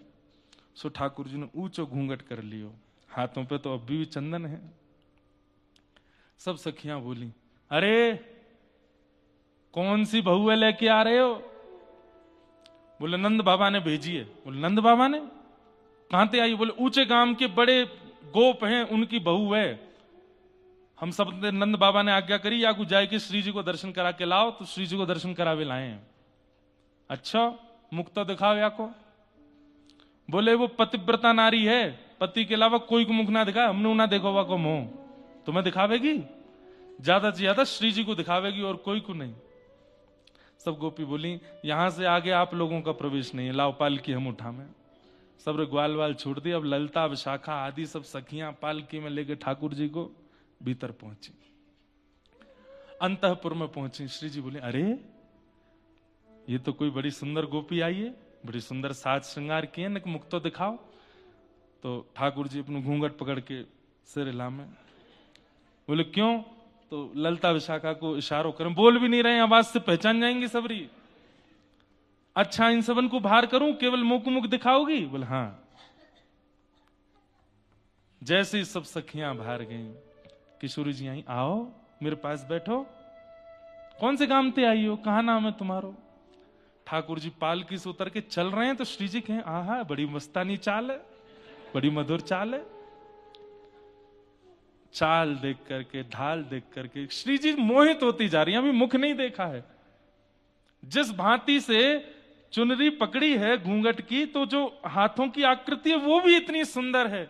सो ठाकुर जी ने ऊंचो घूंघट कर लियो, हाथों पे तो अभी भी चंदन है। सब सखियां बोली अरे कौन सी बहू है लेके आ रहे हो? बोले नंद बाबा ने भेजी है। बोले नंद बाबा ने कहां से आई? बोले ऊंचे गांव के बड़े गोप हैं, उनकी बहू है। हम सब ने नंद बाबा ने आज्ञा करी या को जाए कि श्री जी को दर्शन करा के लाओ, तो श्री जी को दर्शन करावे लाए हैं। अच्छा मुख तो दिखाओ या को। बोले वो पतिव्रता नारी है, पति के अलावा कोई को मुख ना दिखाए, हमने ना देखो वा को मुंह, तुम्हें दिखावेगी ज्यादा से ज्यादा श्री जी को दिखावेगी और कोई को नहीं। सब गोपी बोली यहां से आगे आप लोगों का प्रवेश नहीं है, लाओ पालकी हम उठा में। सब ग्वाल वाल छोड़ दी। अब ललता विशाखा आदि सब सखियां पालकी में लेके ठाकुर जी को भीतर पहुंची। अंतःपुर में पहुंची। श्री जी बोले अरे ये तो कोई बड़ी सुंदर गोपी आई है, बड़ी सुंदर साज श्रृंगार किए, न मुख तो दिखाओ। तो ठाकुर जी अपने घूंघट पकड़ के सिर हिलामे। बोले क्यों? तो ललता विशाखा को इशारों करें, बोल भी नहीं रहे, आवाज से पहचान जाएंगी सबरी। अच्छा इन सबन को बाहर करूं, केवल मुंह को मुख दिखाओगी? बोले हाँ। जैसे ही सब सखियां बाहर गईं, किशोरी जी आई, आओ मेरे पास बैठो, कौन से काम से आई हो, कहाँ नाम है तुम्हारो? ठाकुर जी पालकी से उतर के चल रहे हैं तो श्री जी कहें, आहा बड़ी मस्तानी चाल है, बड़ी मधुर चाल है। चाल देख करके, ढाल देख करके श्री जी मोहित होती जा रही है। अभी मुख नहीं देखा है, जिस भांति से चुनरी पकड़ी है घूंघट की, तो जो हाथों की आकृति है वो भी इतनी सुंदर है,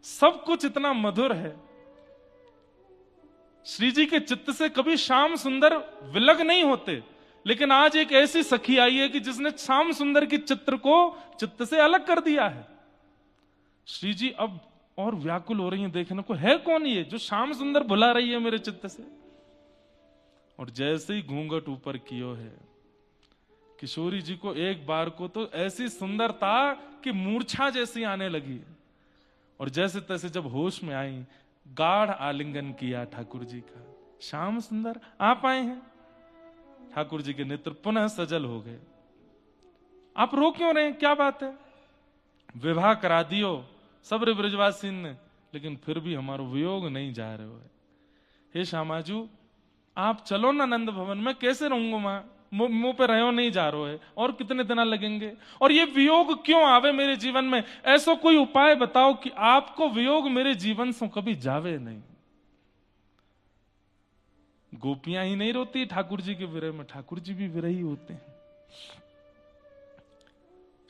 सब कुछ इतना मधुर है। श्री जी के चित्त से कभी श्याम सुंदर विलग नहीं होते, लेकिन आज एक ऐसी सखी आई है कि जिसने श्याम सुंदर के चित्र को चित्त से अलग कर दिया है। श्री जी अब और व्याकुल हो रही हैं देखने को, है कौन ये जो श्याम सुंदर भुला रही है मेरे चित्त से। और जैसे ही घूंघट ऊपर कियो है, किशोरी जी को एक बार को तो ऐसी सुंदरता कि मूर्छा जैसी आने लगी। और जैसे तैसे जब होश में आई, गाढ़ आलिंगन किया ठाकुर जी का। श्याम सुंदर आप आए हैं। ठाकुर जी के नेत्र पुनः सजल हो गए। आप रो क्यों रहे हैं, क्या बात है? विवाह करा दियो सब ब्रजवासी ने, लेकिन फिर भी हमारा वियोग नहीं जा रहे हो। हे श्यामाजू आप चलो ना नंद भवन में, कैसे रहूंगा वहां, मुंह पे रहो नहीं जा रहे है, और कितने दिन लगेंगे, और ये वियोग क्यों आवे मेरे जीवन में? ऐसा कोई उपाय बताओ कि आपको वियोग मेरे जीवन से कभी जावे नहीं। गोपियां ही नहीं रोती ठाकुर जी के विरह में, ठाकुर जी भी विरही होते हैं।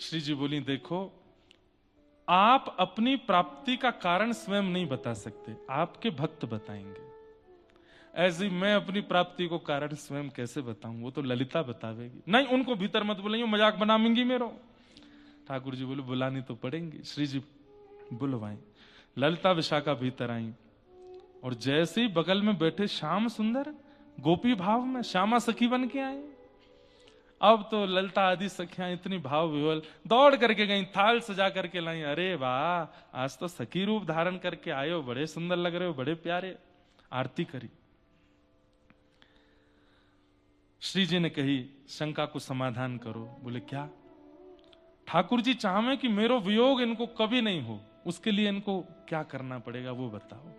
श्री जी बोली, देखो आप अपनी प्राप्ति का कारण स्वयं नहीं बता सकते, आपके भक्त बताएंगे। ऐसे ही मैं अपनी प्राप्ति को कारण स्वयं कैसे बताऊं, वो तो ललिता बतावेगी। नहीं, उनको भीतर मत बुलाइए, मजाक बनाएंगी मेरो। ठाकुर जी बोले, बुलानी तो पड़ेंगी। श्री जी बुलवाई, ललिता विशाखा भीतर आई, और जैसे ही बगल में बैठे श्याम सुंदर गोपी भाव में श्यामा सखी बन के आए। अब तो ललिता आदि सखियां इतनी भाव विवल दौड़ करके गई, थाल सजा करके लाई। अरे वाह, आज तो सखी रूप धारण करके आए हो, बड़े सुंदर लग रहे हो, बड़े प्यारे। आरती करी। श्री जी ने कही, शंका को समाधान करो। बोले क्या? ठाकुर जी चाहे कि मेरो वियोग इनको कभी नहीं हो, उसके लिए इनको क्या करना पड़ेगा वो बताओ।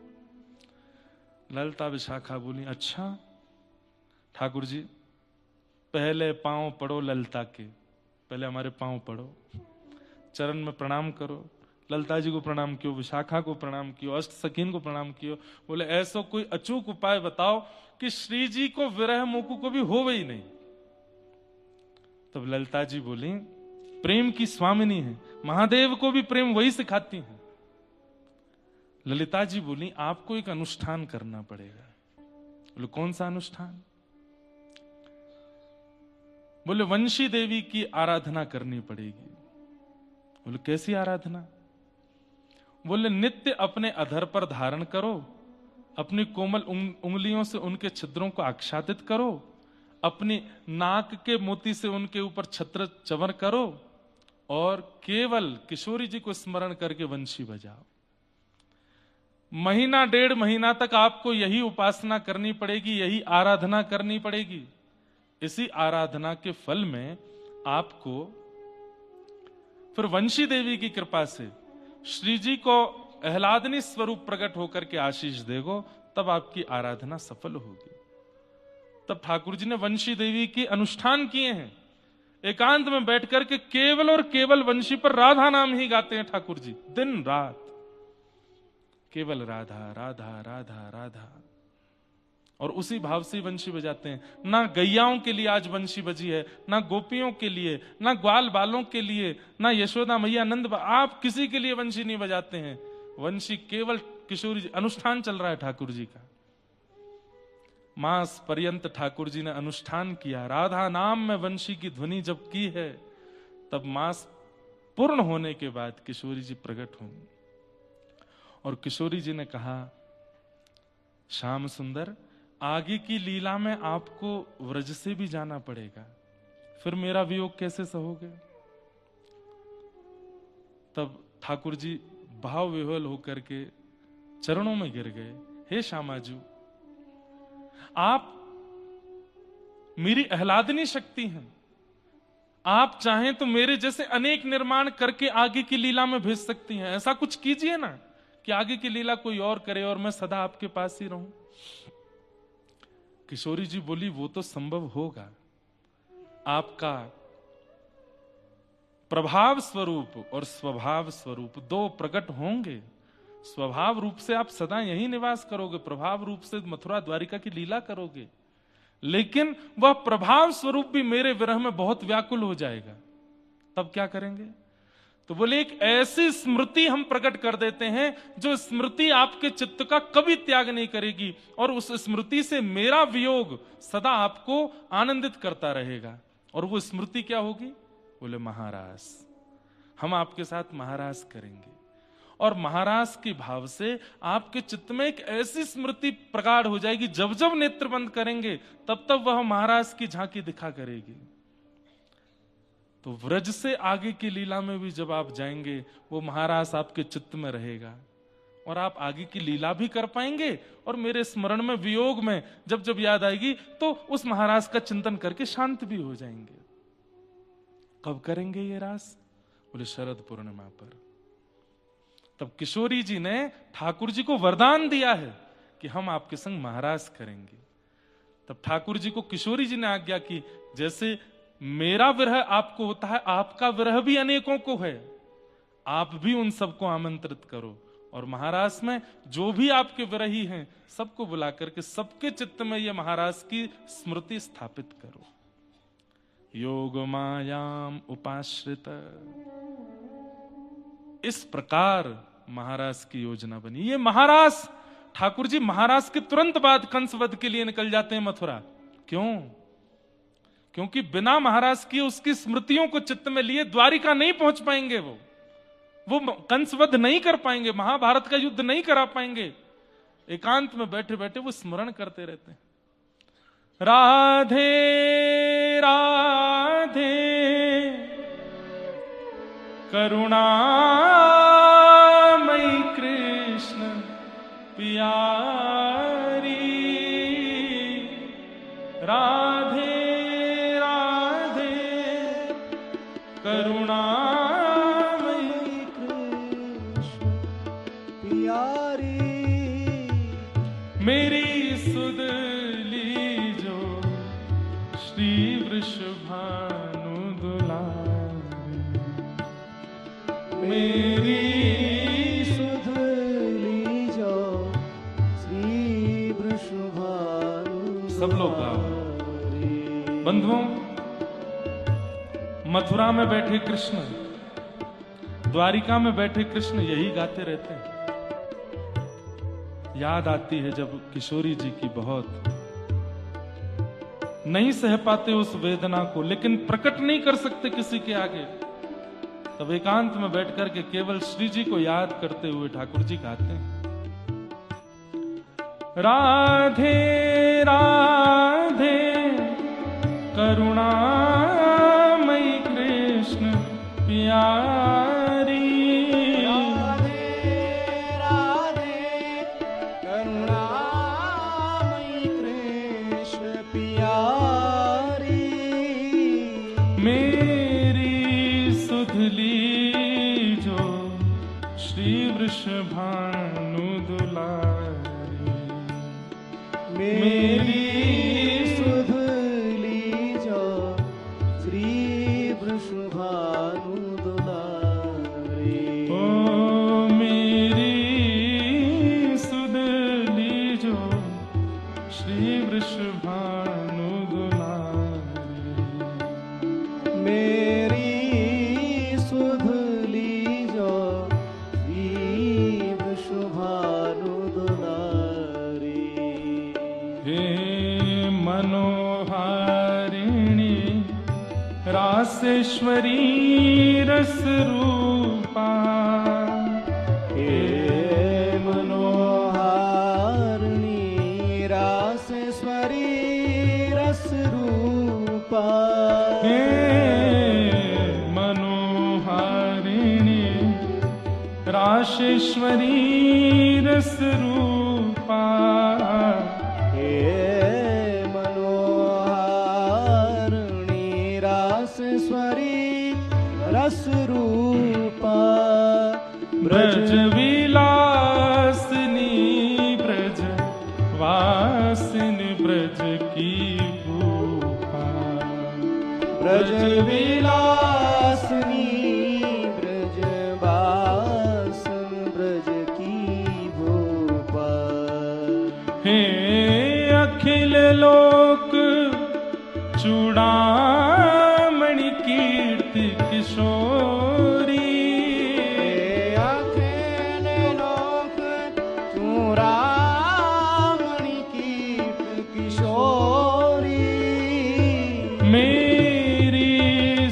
ललिता विशाखा बोली, अच्छा ठाकुर जी पहले पांव पड़ो ललिता के, पहले हमारे पांव पड़ो, चरण में प्रणाम करो। ललिता जी को प्रणाम कियो, विशाखा को प्रणाम कियो, अष्ट सखीन को प्रणाम कियो। बोले ऐसा कोई अचूक उपाय बताओ कि श्री जी को विरह मुकु को भी हो ही नहीं। तब ललिता जी बोली, प्रेम की स्वामिनी है, महादेव को भी प्रेम वही सिखाती है। ललिता जी बोली, आपको एक अनुष्ठान करना पड़ेगा। बोले कौन सा अनुष्ठान? बोले वंशी देवी की आराधना करनी पड़ेगी। बोले कैसी आराधना? बोले नित्य अपने अधर पर धारण करो, अपनी कोमल उंगलियों से उनके छिद्रों को आच्छादित करो, अपनी नाक के मोती से उनके ऊपर छत्र चवर करो, और केवल किशोरी जी को स्मरण करके वंशी बजाओ। महीना डेढ़ महीना तक आपको यही उपासना करनी पड़ेगी, यही आराधना करनी पड़ेगी। इसी आराधना के फल में आपको फिर वंशी देवी की कृपा से श्री जी को आह्लादनी स्वरूप प्रकट होकर के आशीष देगो, तब आपकी आराधना सफल होगी। तब ठाकुर जी ने वंशी देवी की अनुष्ठान किए हैं। एकांत में बैठ करके केवल और केवल वंशी पर राधा नाम ही गाते हैं ठाकुर जी, दिन रात केवल राधा राधा राधा राधा, और उसी भाव से वंशी बजाते हैं। ना गैयाओं के लिए आज वंशी बजी है, ना गोपियों के लिए, ना ग्वाल बालों के लिए, ना यशोदा मैया नंद, आप किसी के लिए वंशी नहीं बजाते हैं। वंशी केवल किशोरी जी, अनुष्ठान चल रहा है ठाकुर जी का। मास पर्यंत ठाकुर जी ने अनुष्ठान किया। राधा नाम में वंशी की ध्वनि जब की है, तब मास पूर्ण होने के बाद किशोरी जी प्रकट होंगी। और किशोरी जी ने कहा, श्याम सुंदर आगे की लीला में आपको व्रज से भी जाना पड़ेगा, फिर मेरा वियोग कैसे सहोगे? तब ठाकुर जी भाव विह्वल होकर के चरणों में गिर गए। हे श्यामाजू, आप मेरी आह्लादनी शक्ति हैं, आप चाहें तो मेरे जैसे अनेक निर्माण करके आगे की लीला में भेज सकती हैं। ऐसा कुछ कीजिए ना कि आगे की लीला कोई और करे और मैं सदा आपके पास ही रहूं। किशोरी जी बोली वो तो संभव होगा, आपका प्रभाव स्वरूप और स्वभाव स्वरूप दो प्रकट होंगे। स्वभाव रूप से आप सदा यही निवास करोगे, प्रभाव रूप से मथुरा द्वारिका की लीला करोगे, लेकिन वह प्रभाव स्वरूप भी मेरे विरह में बहुत व्याकुल हो जाएगा। तब क्या करेंगे? तो बोले एक ऐसी स्मृति हम प्रकट कर देते हैं जो स्मृति आपके चित्त का कभी त्याग नहीं करेगी, और उस स्मृति से मेरा वियोग सदा आपको आनंदित करता रहेगा। और वो स्मृति क्या होगी? बोले महारास। हम आपके साथ महारास करेंगे, और महारास के भाव से आपके चित्त में एक ऐसी स्मृति प्रगाढ़ हो जाएगी, जब जब नेत्र बंद करेंगे तब तब वह महारास की झांकी दिखा करेगी। तो व्रज से आगे की लीला में भी जब आप जाएंगे वो महारास आपके चित्त में रहेगा, और आप आगे की लीला भी कर पाएंगे, और मेरे स्मरण में वियोग में जब जब याद आएगी तो उस महारास का चिंतन करके शांत भी हो जाएंगे। कब करेंगे ये रास? बोले शरद पूर्णिमा पर। तब किशोरी जी ने ठाकुर जी को वरदान दिया है कि हम आपके संग महारास करेंगे। तब ठाकुर जी को किशोरी जी ने आज्ञा की, जैसे मेरा विरह आपको होता है, आपका विरह भी अनेकों को है, आप भी उन सबको आमंत्रित करो, और महारास में जो भी आपके विरही हैं सबको बुला करके सबके चित्त में ये महारास की स्मृति स्थापित करो। योग मायाम उपाश्रित, इस प्रकार महारास की योजना बनी। ये महारास, ठाकुर जी महारास के तुरंत बाद कंसवध के लिए निकल जाते हैं मथुरा। क्यों? क्योंकि बिना महाराज की उसकी स्मृतियों को चित्त में लिए द्वारिका नहीं पहुंच पाएंगे। वो कंसवध नहीं कर पाएंगे, महाभारत का युद्ध नहीं करा पाएंगे। एकांत में बैठे बैठे वो स्मरण करते रहते हैं, राधे राधे करुणामयी कृष्ण प्यारी, राधे करुणामयी कृष्ण प्यारी, मेरी सुध लीजो श्री वृषभानु दुलारी, मेरी सुध लीजो श्री वृषभानु। सब लोग गाओ। बंधुओं, मथुरा में बैठे कृष्ण, द्वारिका में बैठे कृष्ण यही गाते रहते हैं। याद आती है जब किशोरी जी की बहुत, नहीं सह पाते उस वेदना को, लेकिन प्रकट नहीं कर सकते किसी के आगे। तब एकांत में बैठ करके केवल श्री जी को याद करते हुए ठाकुर जी गाते हैं, राधे राधे करुणामयी कृष्ण प्यारी, राधे राधे करुणामयी कृष्ण प्यारी, मेरी सुध लीजो श्री वृषभानु दुलारी, मेरी सुध लीजो श्री वृषभानु दुलारी, ओ मेरी सुध लीजो श्री वृषभानु दुलारी, मेरी सुध लीजो श्री वृषभानु दुलारी, हे मनोहारिणी रासेश्वरी रस रूपा, हे मनोहारिणी रासेश्वरी रस रूपा, हे मनोहारिणी रासेश्वरी रस रूपा, हे मनोहारिणी रासेश्वरी रस रूपा, ब्रज विलासिनी हे अखिल लोक चूड़ामणि कीर्ति किशोरी, अखिल लोक चूड़ामणि कीर्ति किशोरी, मेरी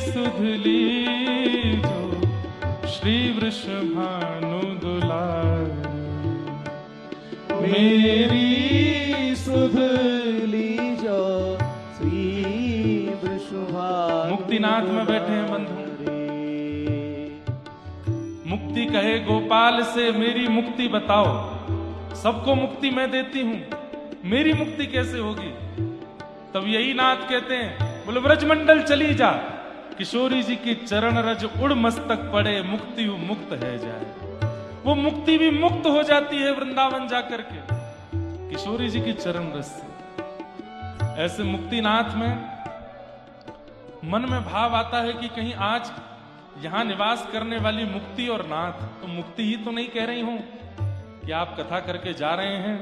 सुधली जो श्री वृषभानु दुलारी, मेरी सुधली जो श्री वृषभानु। मुक्तिनाथ में बैठे हैं बंधु। मुक्ति कहे गोपाल से मेरी मुक्ति बताओ, सबको मुक्ति मैं देती हूं, मेरी मुक्ति कैसे होगी? तब यही नाथ कहते हैं, बोले व्रजमंडल चली जा, किशोरी जी की चरण रज उड़ मस्तक पड़े, मुक्ति मुक्त है जाए। वो मुक्ति भी मुक्त हो जाती है वृंदावन जाकर के किशोरी जी की चरण रस से। ऐसे मुक्तिनाथ में मन में भाव आता है कि कहीं आज यहां निवास करने वाली मुक्ति और नाथ तो मुक्ति ही तो नहीं कह रही हूं कि आप कथा करके जा रहे हैं,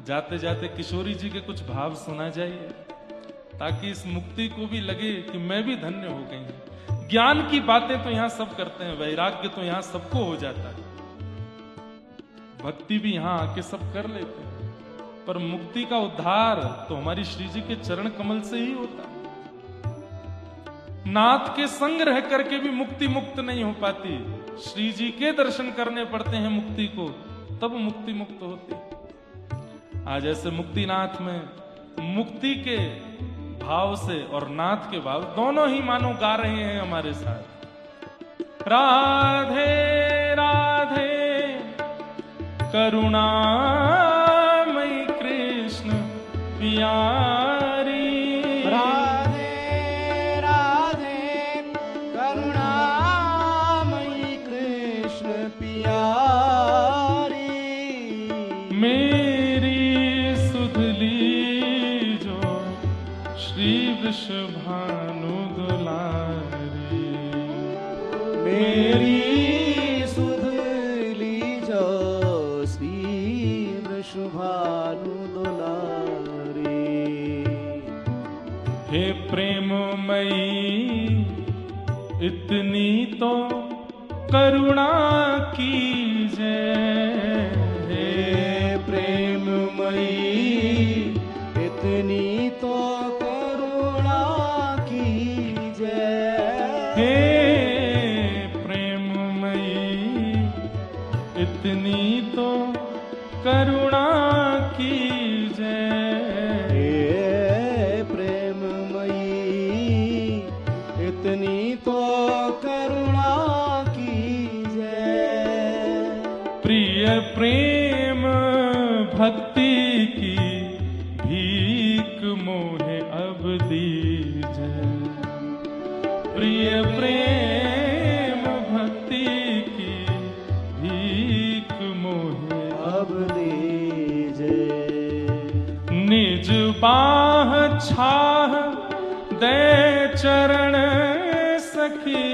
जाते जाते किशोरी जी के कुछ भाव सुना जाइए, ताकि इस मुक्ति को भी लगे कि मैं भी धन्य हो गई हूं। ज्ञान की बातें तो यहां सब करते हैं, वैराग्य तो यहां सबको हो जाता है, भक्ति भी यहां आके सब कर लेते हैं, पर मुक्ति का उद्धार तो हमारी श्री जी के चरण कमल से ही होता है। नाथ के संग रह करके भी मुक्ति मुक्त नहीं हो पाती, श्री जी के दर्शन करने पड़ते हैं मुक्ति को, तब मुक्ति मुक्त होती। आज ऐसे मुक्तिनाथ में मुक्ति के भाव से और नाथ के भाव दोनों ही मानो गा रहे हैं हमारे साथ। राधे राधे करुणामयी कृष्ण प्यारी, राधे राधे करुणामयी कृष्ण प्यारी, मेरी सुधली जो श्री वृषभानु दुलारी, मेरी सुधली जो श्री वृषभानु दुलारी। हे प्रेममयी इतनी तो करुणा कीजे, हे प्रेममयी इतनी तो करुणा कीजे, हे प्रेममयी इतनी तो करुणा कीजे, हे प्रेममयी इतनी तो करुणा कीजे, प्रिय प्रेम भक्ति की भीख मोहे अब दीजे, प्रिय प्रेम भक्ति की भीख मोहे अब दीजे, निज बाह छाह दे चरण सखी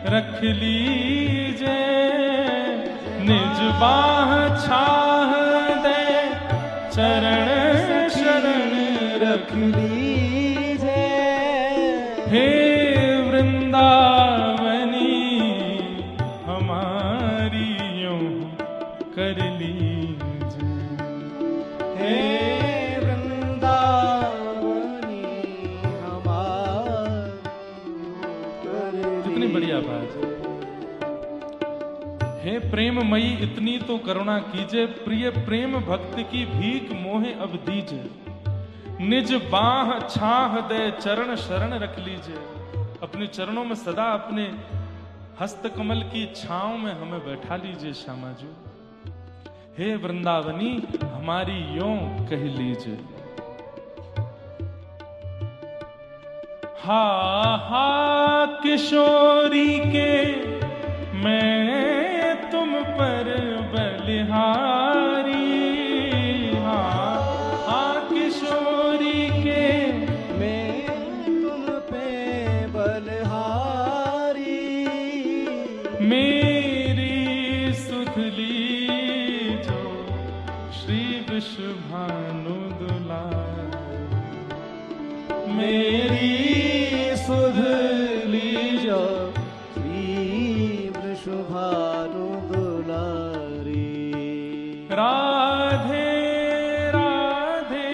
रख लीजे, निज बाह छाह दे चरण शरण रख लीजे, हे वृंदावनी हमारी यूं कर लीजे, हे वृंदावनी हमारी। कितनी बढ़िया बात। हे प्रेममयी इतनी तो करुणा कीजे, प्रिय प्रेम भक्ति की भीख मोहे अब दीजे, निज बाह छाह दे चरण शरण रख लीजिए, अपने चरणों में सदा अपने हस्त कमल की छांव में हमें बैठा लीजिए श्यामा जी। हे वृंदावनी हमारी यों कह लीजिए। हा हा किशोरी के मैं तुम पर बलिहारी, हा हा किशोरी के मैं तुम पे बलहारी, मेरी सुधली जो श्री वृषभानु दुलारी। मेरी सुध लीजो श्री वृषभानु दुलारी। राधे राधे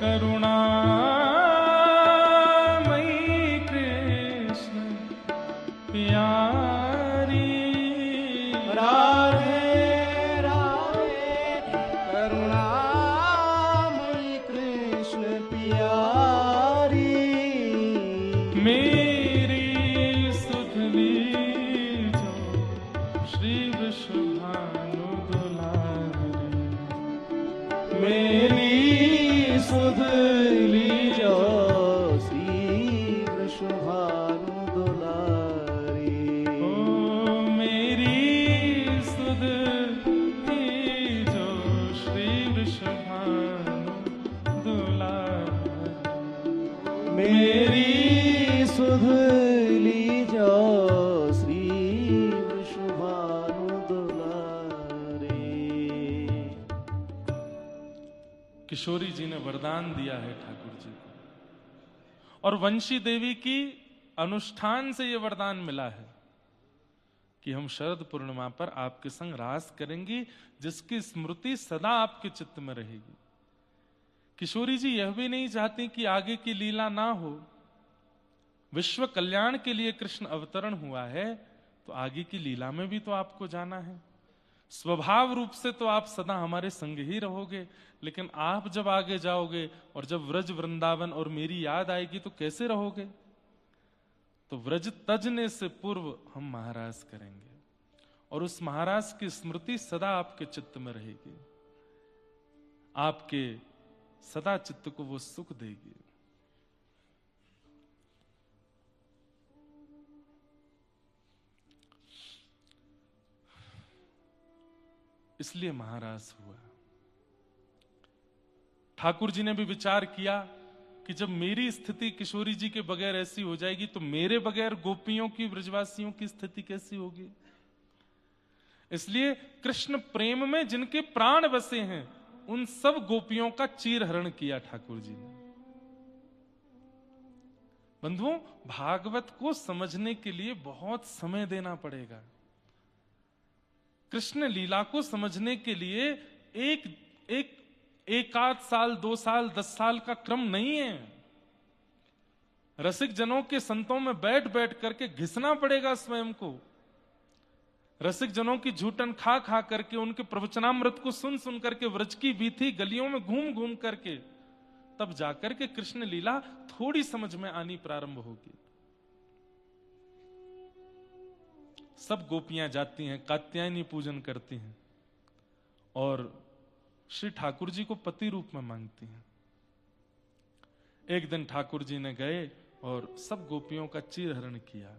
करुणामयी कृष्ण प्यारी। राधे राधे करुणामयी कृष्ण प्यारी। मेरी सुध लीजो श्री वृषभानु दुलारी। मेरी सुध लीजो श्री वृषभानु दुलारी। ओ मेरी सुध लीजो श्री वृषभानु दुलारी। मेरी सुध लीजो श्री वृषभानु दुलारी। किशोरी जी ने वरदान दिया है ठाकुर जी को, और वंशी देवी की अनुष्ठान से यह वरदान मिला है कि हम शरद पूर्णिमा पर आपके संग रास करेंगी, जिसकी स्मृति सदा आपके चित्त में रहेगी। किशोरी जी यह भी नहीं चाहती कि आगे की लीला ना हो। विश्व कल्याण के लिए कृष्ण अवतरण हुआ है, तो आगे की लीला में भी तो आपको जाना है। स्वभाव रूप से तो आप सदा हमारे संग ही रहोगे, लेकिन आप जब आगे जाओगे और जब व्रज वृंदावन और मेरी याद आएगी तो कैसे रहोगे? तो व्रज तजने से पूर्व हम महाराज करेंगे, और उस महाराज की स्मृति सदा आपके चित्त में रहेगी, आपके सदा चित्त को वो सुख देगी। इसलिए महाराज हुआ। ठाकुर जी ने भी विचार किया कि जब मेरी स्थिति किशोरी जी के बगैर ऐसी हो जाएगी, तो मेरे बगैर गोपियों की, ब्रजवासियों की स्थिति कैसी होगी। इसलिए कृष्ण प्रेम में जिनके प्राण बसे हैं, उन सब गोपियों का चीरहरण किया ठाकुर जी ने। बंधुओं, भागवत को समझने के लिए बहुत समय देना पड़ेगा। कृष्ण लीला को समझने के लिए एक आध साल, 2 साल, 10 साल का क्रम नहीं है। रसिक जनों के संतों में बैठ बैठ करके घिसना पड़ेगा स्वयं को। रसिक जनों की झूठन खा खा करके, उनके प्रवचनामृत को सुन सुन करके, व्रज की बीथी गलियों में घूम घूम करके, तब जाकर के कृष्ण लीला थोड़ी समझ में आनी प्रारंभ होगी। सब गोपियां जाती हैं, कात्यायनी पूजन करती हैं और श्री ठाकुर जी को पति रूप में मांगती हैं। एक दिन ठाकुर जी ने गए और सब गोपियों का चीरहरण किया।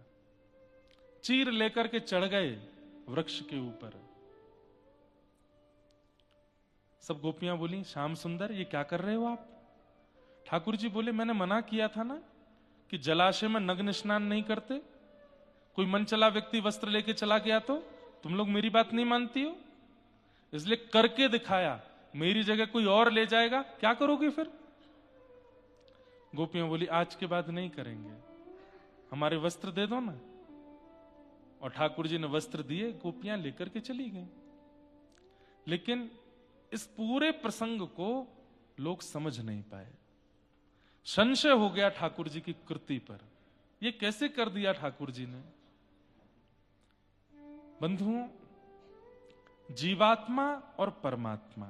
चीर लेकर के चढ़ गए वृक्ष के ऊपर। सब गोपियां बोली, श्याम सुंदर ये क्या कर रहे हो आप? ठाकुर जी बोले, मैंने मना किया था ना कि जलाशय में नग्न स्नान नहीं करते। कोई मन चला व्यक्ति वस्त्र लेके चला गया तो तुम लोग मेरी बात नहीं मानती हो, इसलिए करके दिखाया। मेरी जगह कोई और ले जाएगा, क्या करोगे फिर? गोपियां बोली, आज के बाद नहीं करेंगे, हमारे वस्त्र दे दो ना। और ठाकुर जी ने वस्त्र दिए, गोपियां लेकर के चली गई। लेकिन इस पूरे प्रसंग को लोग समझ नहीं पाए। संशय हो गया ठाकुर जी की कृति पर, ये कैसे कर दिया ठाकुर जी ने। बंधुओं, जीवात्मा और परमात्मा,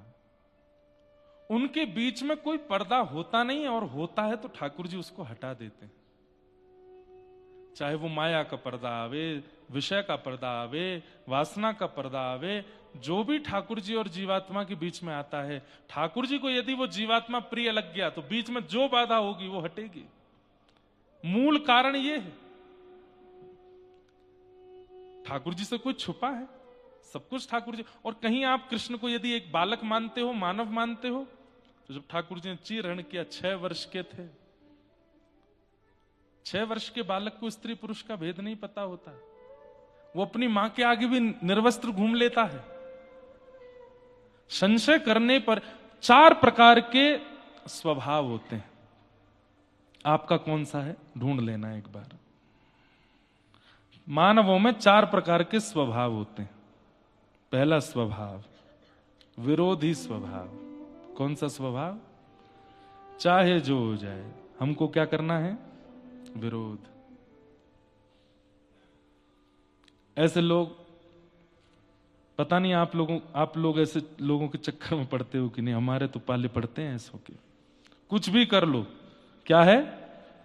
उनके बीच में कोई पर्दा होता नहीं है, और होता है तो ठाकुर जी उसको हटा देते हैं। चाहे वो माया का पर्दा आवे, विषय का पर्दा आवे, वासना का पर्दा आवे, जो भी ठाकुर जी और जीवात्मा के बीच में आता है, ठाकुर जी को यदि वो जीवात्मा प्रिय लग गया तो बीच में जो बाधा होगी वो हटेगी। मूल कारण ये है, ठाकुर जी से कोई छुपा है? सब कुछ ठाकुर जी। और कहीं आप कृष्ण को यदि एक बालक मानते हो, मानव मानते हो, तो जब ठाकुर जी ने चीरहरण किया 6 वर्ष के थे। 6 वर्ष के बालक को स्त्री पुरुष का भेद नहीं पता होता, वो अपनी मां के आगे भी निर्वस्त्र घूम लेता है। संशय करने पर 4 प्रकार के स्वभाव होते हैं। आपका कौन सा है ढूंढ लेना एक बार। मानवों में 4 प्रकार के स्वभाव होते हैं। पहला स्वभाव विरोधी स्वभाव। कौन सा स्वभाव? चाहे जो हो जाए हमको क्या करना है? विरोध। ऐसे लोग, पता नहीं आप लोग ऐसे लोगों के चक्कर में पड़ते हो कि नहीं, हमारे तो पाले पड़ते हैं ऐसों के। कुछ भी कर लो, क्या है?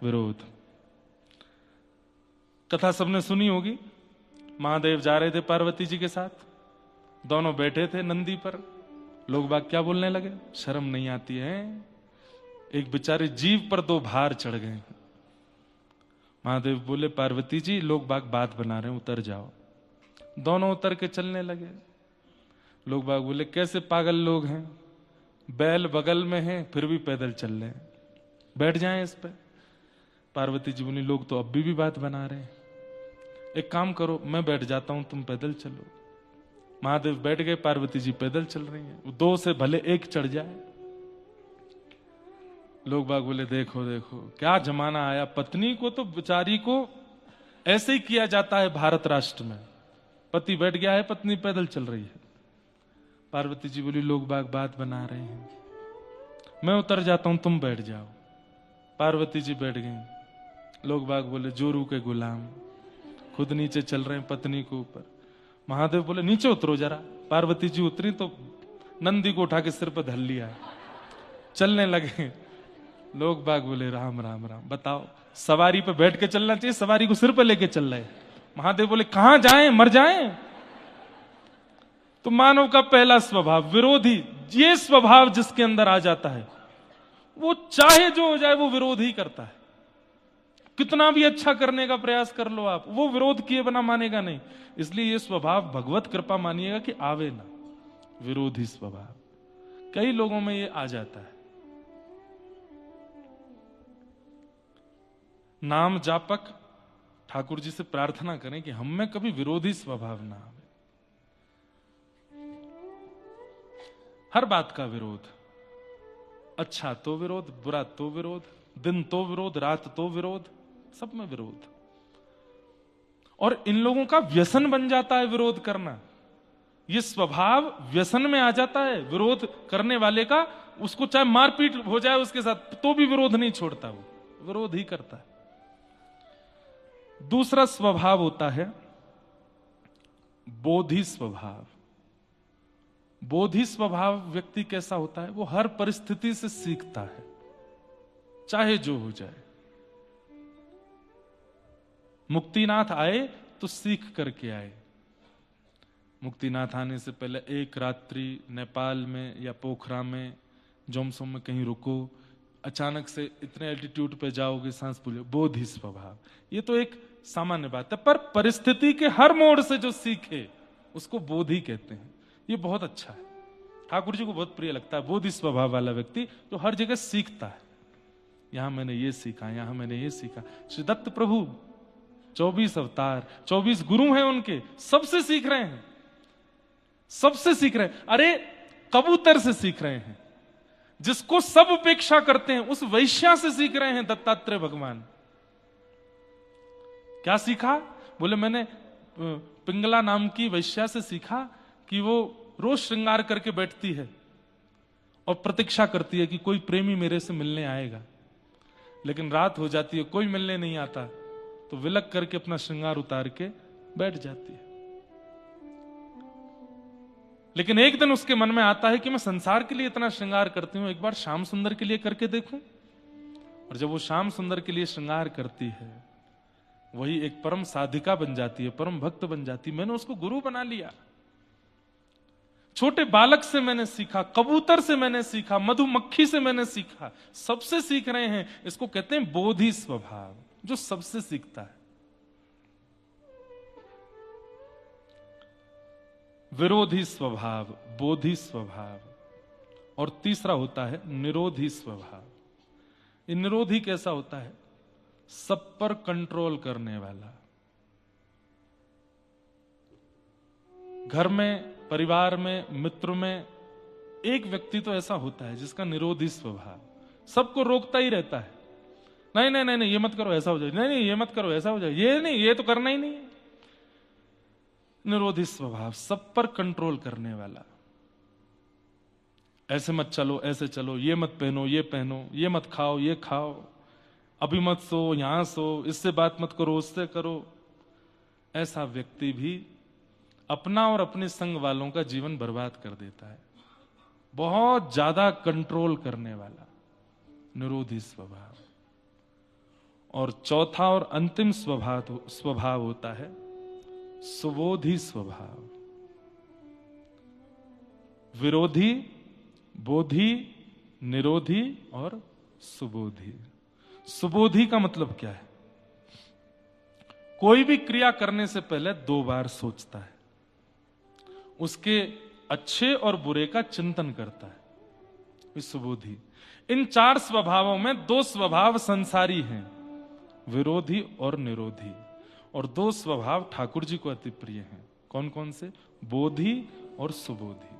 विरोध। कथा सबने सुनी होगी, महादेव जा रहे थे पार्वती जी के साथ, दोनों बैठे थे नंदी पर। लोग बाग क्या बोलने लगे? शर्म नहीं आती है, एक बेचारे जीव पर 2 भार चढ़ गए। महादेव बोले पार्वती जी लोग बाग बात बना रहे हैं, उतर जाओ। दोनों उतर के चलने लगे। लोग बाग बोले कैसे पागल लोग हैं, बैल बगल में है फिर भी पैदल चल रहे हैं, बैठ जाएं इस पे। पार्वती जी बोली लोग तो अब भी बात बना रहे हैं, एक काम करो मैं बैठ जाता हूं, तुम पैदल चलो। महादेव बैठ गए, पार्वती जी पैदल चल रही हैं। 2 से भले 1 चढ़ जाए। लोग बाग बोले देखो देखो क्या जमाना आया, पत्नी को तो बेचारी को ऐसे ही किया जाता है भारत राष्ट्र में। पति बैठ गया है, पत्नी पैदल चल रही है। पार्वती जी बोली लोग बाग बात बना रहे हैं, मैं उतर जाता हूं, तुम बैठ जाओ। पार्वती जी बैठ गई। लोग बाग बोले जोरू के गुलाम, खुद नीचे चल रहे हैं पत्नी को ऊपर। महादेव बोले नीचे उतरो जरा। पार्वती जी उतरी तो नंदी को उठा के सिर पर धर लिया, चलने लगे। लोग बाग बोले राम राम राम, बताओ सवारी पे बैठ के चलना चाहिए, सवारी को सिर पे लेके चल रहे। महादेव बोले कहां जाएं, मर जाएं। तो मानव का पहला स्वभाव विरोधी। ये स्वभाव जिसके अंदर आ जाता है वो चाहे जो हो जाए वो विरोध ही करता है। कितना भी अच्छा करने का प्रयास कर लो आप, वो विरोध किए बिना मानेगा नहीं। इसलिए ये स्वभाव भगवत कृपा मानिएगा कि आवे ना, विरोधी स्वभाव। कई लोगों में ये आ जाता है। नाम जापक ठाकुर जी से प्रार्थना करें कि हम में कभी विरोधी स्वभाव ना आवे। हर बात का विरोध, अच्छा तो विरोध, बुरा तो विरोध, दिन तो विरोध, रात तो विरोध, सब में विरोध। और इन लोगों का व्यसन बन जाता है विरोध करना। ये स्वभाव व्यसन में आ जाता है विरोध करने वाले का। उसको चाहे मारपीट हो जाए उसके साथ तो भी विरोध नहीं छोड़ता, वो विरोध ही करता है। दूसरा स्वभाव होता है बोधि स्वभाव। बोधि स्वभाव व्यक्ति कैसा होता है? वो हर परिस्थिति से सीखता है, चाहे जो हो जाए। मुक्तिनाथ आए तो सीख करके आए। मुक्तिनाथ आने से पहले एक रात्रि नेपाल में या पोखरा में, जोमसोम में कहीं रुको, अचानक से इतने एल्टीट्यूड पे जाओगे, सांस फूले। बोधि स्वभाव, ये तो एक सामान्य बात है, पर परिस्थिति के हर मोड़ से जो सीखे उसको बोधि कहते हैं। ये बहुत अच्छा है, ठाकुर जी को बहुत प्रिय लगता है बोधि स्वभाव वाला व्यक्ति जो हर जगह सीखता है। यहां मैंने ये सीखा, यहां मैंने ये सीखा। श्री दत्त प्रभु 24 अवतार, 24 गुरु हैं उनके, सबसे सीख रहे हैं, सबसे सीख रहे हैं। अरे कबूतर से सीख रहे हैं, जिसको सब उपेक्षा करते हैं उस वैश्या से सीख रहे हैं दत्तात्रेय भगवान। क्या सीखा? बोले मैंने पिंगला नाम की वैश्या से सीखा कि वो रोज श्रृंगार करके बैठती है और प्रतीक्षा करती है कि कोई प्रेमी मेरे से मिलने आएगा, लेकिन रात हो जाती है, कोई मिलने नहीं आता, तो विलक करके अपना श्रृंगार उतार के बैठ जाती है। लेकिन एक दिन उसके मन में आता है कि मैं संसार के लिए इतना श्रृंगार करती हूं, एक बार श्याम सुंदर के लिए करके देखूं। और जब वो श्याम सुंदर के लिए श्रृंगार करती है, वही एक परम साधिका बन जाती है, परम भक्त बन जाती है। मैंने उसको गुरु बना लिया। छोटे बालक से मैंने सीखा, कबूतर से मैंने सीखा, मधुमक्खी से मैंने सीखा, सबसे सीख रहे हैं। इसको कहते हैं बोधि स्वभाव, जो सबसे सीखता है। विरोधी स्वभाव, बोधि स्वभाव, और तीसरा होता है निरोधी स्वभाव। ये निरोधी कैसा होता है? सब पर कंट्रोल करने वाला। घर में, परिवार में, मित्र में एक व्यक्ति तो ऐसा होता है जिसका निरोधी स्वभाव, सबको रोकता ही रहता है, नहीं नहीं नहीं नहीं ये मत करो ऐसा हो जाए, नहीं नहीं ये मत करो ऐसा हो जाए, ये नहीं ये तो करना ही नहीं। निरोधी स्वभाव, सब पर कंट्रोल करने वाला, ऐसे मत चलो ऐसे चलो, ये मत पहनो ये पहनो, ये मत खाओ ये खाओ, अभी मत सो यहां सो, इससे बात मत करो उससे करो। ऐसा व्यक्ति भी अपना और अपने संग वालों का जीवन बर्बाद कर देता है। बहुत ज्यादा कंट्रोल करने वाला, निरोधी स्वभाव। और चौथा और अंतिम स्वभाव होता है सुबोधी स्वभाव। विरोधी, बोधी, निरोधी और सुबोधी। सुबोधी का मतलब क्या है? कोई भी क्रिया करने से पहले 2 बार सोचता है, उसके अच्छे और बुरे का चिंतन करता है, सुबोधी। इन 4 स्वभावों में 2 स्वभाव संसारी हैं, विरोधी और निरोधी, और 2 स्वभाव ठाकुर जी को अति प्रिय हैं। कौन कौन से? बोधी और सुबोधी।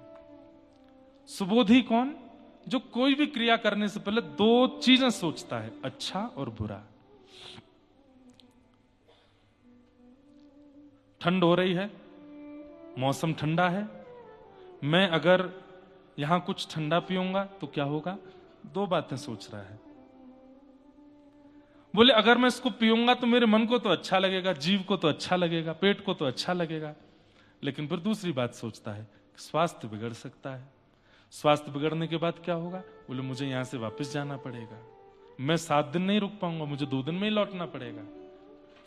सुबोधी कौन? जो कोई भी क्रिया करने से पहले 2 चीजें सोचता है, अच्छा और बुरा। ठंड हो रही है, मौसम ठंडा है, मैं अगर यहां कुछ ठंडा पीऊंगा तो क्या होगा? 2 बातें सोच रहा है। बोले अगर मैं इसको पीऊंगा तो मेरे मन को तो अच्छा लगेगा, जीव को तो अच्छा लगेगा, पेट को तो अच्छा लगेगा, लेकिन फिर दूसरी बात सोचता है, स्वास्थ्य बिगड़ सकता है। स्वास्थ्य बिगड़ने के बाद क्या होगा? बोले मुझे यहां से वापस जाना पड़ेगा, मैं 7 दिन नहीं रुक पाऊंगा, मुझे 2 दिन में ही लौटना पड़ेगा।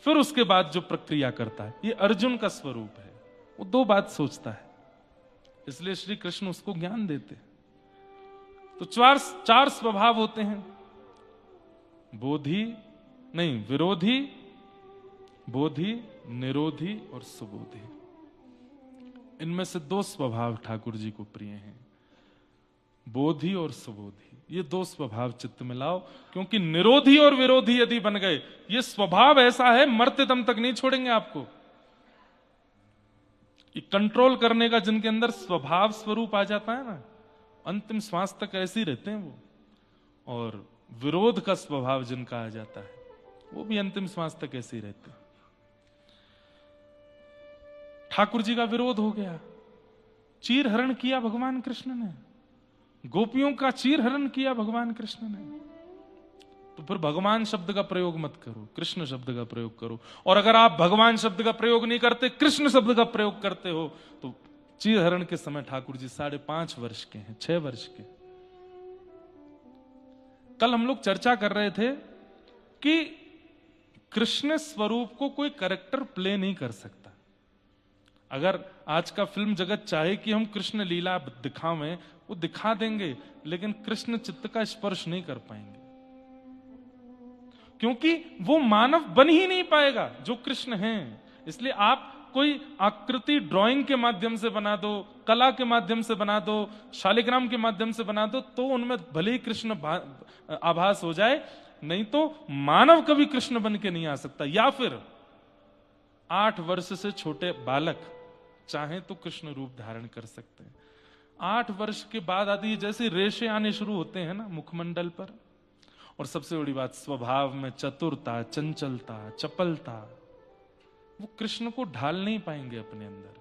फिर उसके बाद जो प्रक्रिया करता है, ये अर्जुन का स्वरूप है, वो 2 बात सोचता है, इसलिए श्री कृष्ण उसको ज्ञान देते। तो 4 स्वभाव होते हैं, विरोधी, बोधी, निरोधी और सुबोधी। इनमें से 2 स्वभाव ठाकुर जी को प्रिय हैं, बोधी और सुबोधी। ये 2 स्वभाव चित्त में लाओ, क्योंकि निरोधी और विरोधी यदि बन गए, ये स्वभाव ऐसा है मरते दम तक नहीं छोड़ेंगे आपको। ये कंट्रोल करने का जिनके अंदर स्वभाव स्वरूप आ जाता है ना, अंतिम श्वास तक ऐसे ही रहते हैं वो। और विरोध का स्वभाव जिनका आ जाता है, वो भी अंतिम श्वास तक ऐसे ही रहते हैं। ठाकुर जी का विरोध हो गया, चीर हरण किया भगवान कृष्ण ने, गोपियों का चीर हरण किया भगवान कृष्ण ने। तो फिर भगवान शब्द का प्रयोग मत करो, कृष्ण शब्द का प्रयोग करो। और अगर आप भगवान शब्द का प्रयोग नहीं करते, कृष्ण शब्द का प्रयोग करते हो, तो चीर हरण के समय ठाकुर जी 5.5 वर्ष के हैं, 6 वर्ष के। कल हम लोग चर्चा कर रहे थे कि कृष्ण स्वरूप को कोई कैरेक्टर प्ले नहीं कर सकता। अगर आज का फिल्म जगत चाहे कि हम कृष्ण लीला दिखावें, वो दिखा देंगे, लेकिन कृष्ण चित्त का स्पर्श नहीं कर पाएंगे, क्योंकि वो मानव बन ही नहीं पाएगा जो कृष्ण हैं। इसलिए आप कोई आकृति ड्राइंग के माध्यम से बना दो, कला के माध्यम से बना दो, शालिग्राम के माध्यम से बना दो, तो उनमें भले ही कृष्ण आभास हो जाए, नहीं तो मानव कभी कृष्ण बन के नहीं आ सकता। या फिर 8 वर्ष से छोटे बालक चाहे तो कृष्ण रूप धारण कर सकते हैं। 8 वर्ष के बाद आदि जैसे रेशे आने शुरू होते हैं ना मुखमंडल पर, और सबसे बड़ी बात स्वभाव में चतुरता, चंचलता, चपलता, वो कृष्ण को ढाल नहीं पाएंगे अपने अंदर।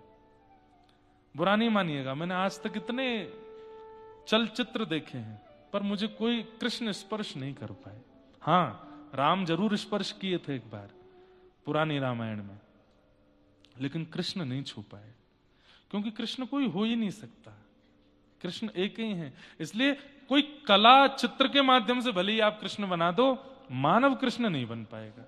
बुरा नहीं मानिएगा, मैंने आज तक इतने चलचित्र देखे हैं, पर मुझे कोई कृष्ण स्पर्श नहीं कर पाए। हाँ, राम जरूर स्पर्श किए थे एक बार पुरानी रामायण में, लेकिन कृष्ण नहीं छू पाए, क्योंकि कृष्ण कोई हो ही नहीं सकता, कृष्ण एक ही है। इसलिए कोई कला चित्र के माध्यम से भले ही आप कृष्ण बना दो, मानव कृष्ण नहीं बन पाएगा।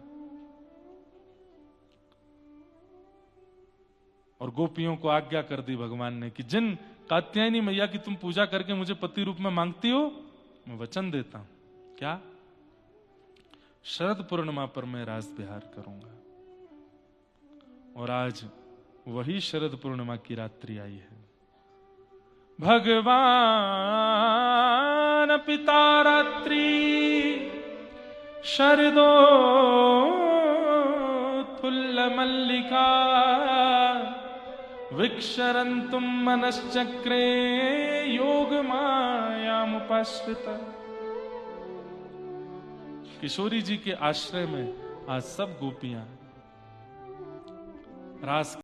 और गोपियों को आज्ञा कर दी भगवान ने कि जिन कात्यायनी मैया की तुम पूजा करके मुझे पति रूप में मांगती हो, मैं वचन देता हूं। क्या? शरद पूर्णिमा पर मैं रास विहार करूंगा। और आज वही शरद पूर्णिमा की रात्रि आई है। भगवान पिता रात्रि शरदोत्फुल्ल मल्लिका विक्षरन्तुम मनश्चक्रे योग मायामुपाश्रिता। किशोरी जी के आश्रय में आज सब गोपियां रास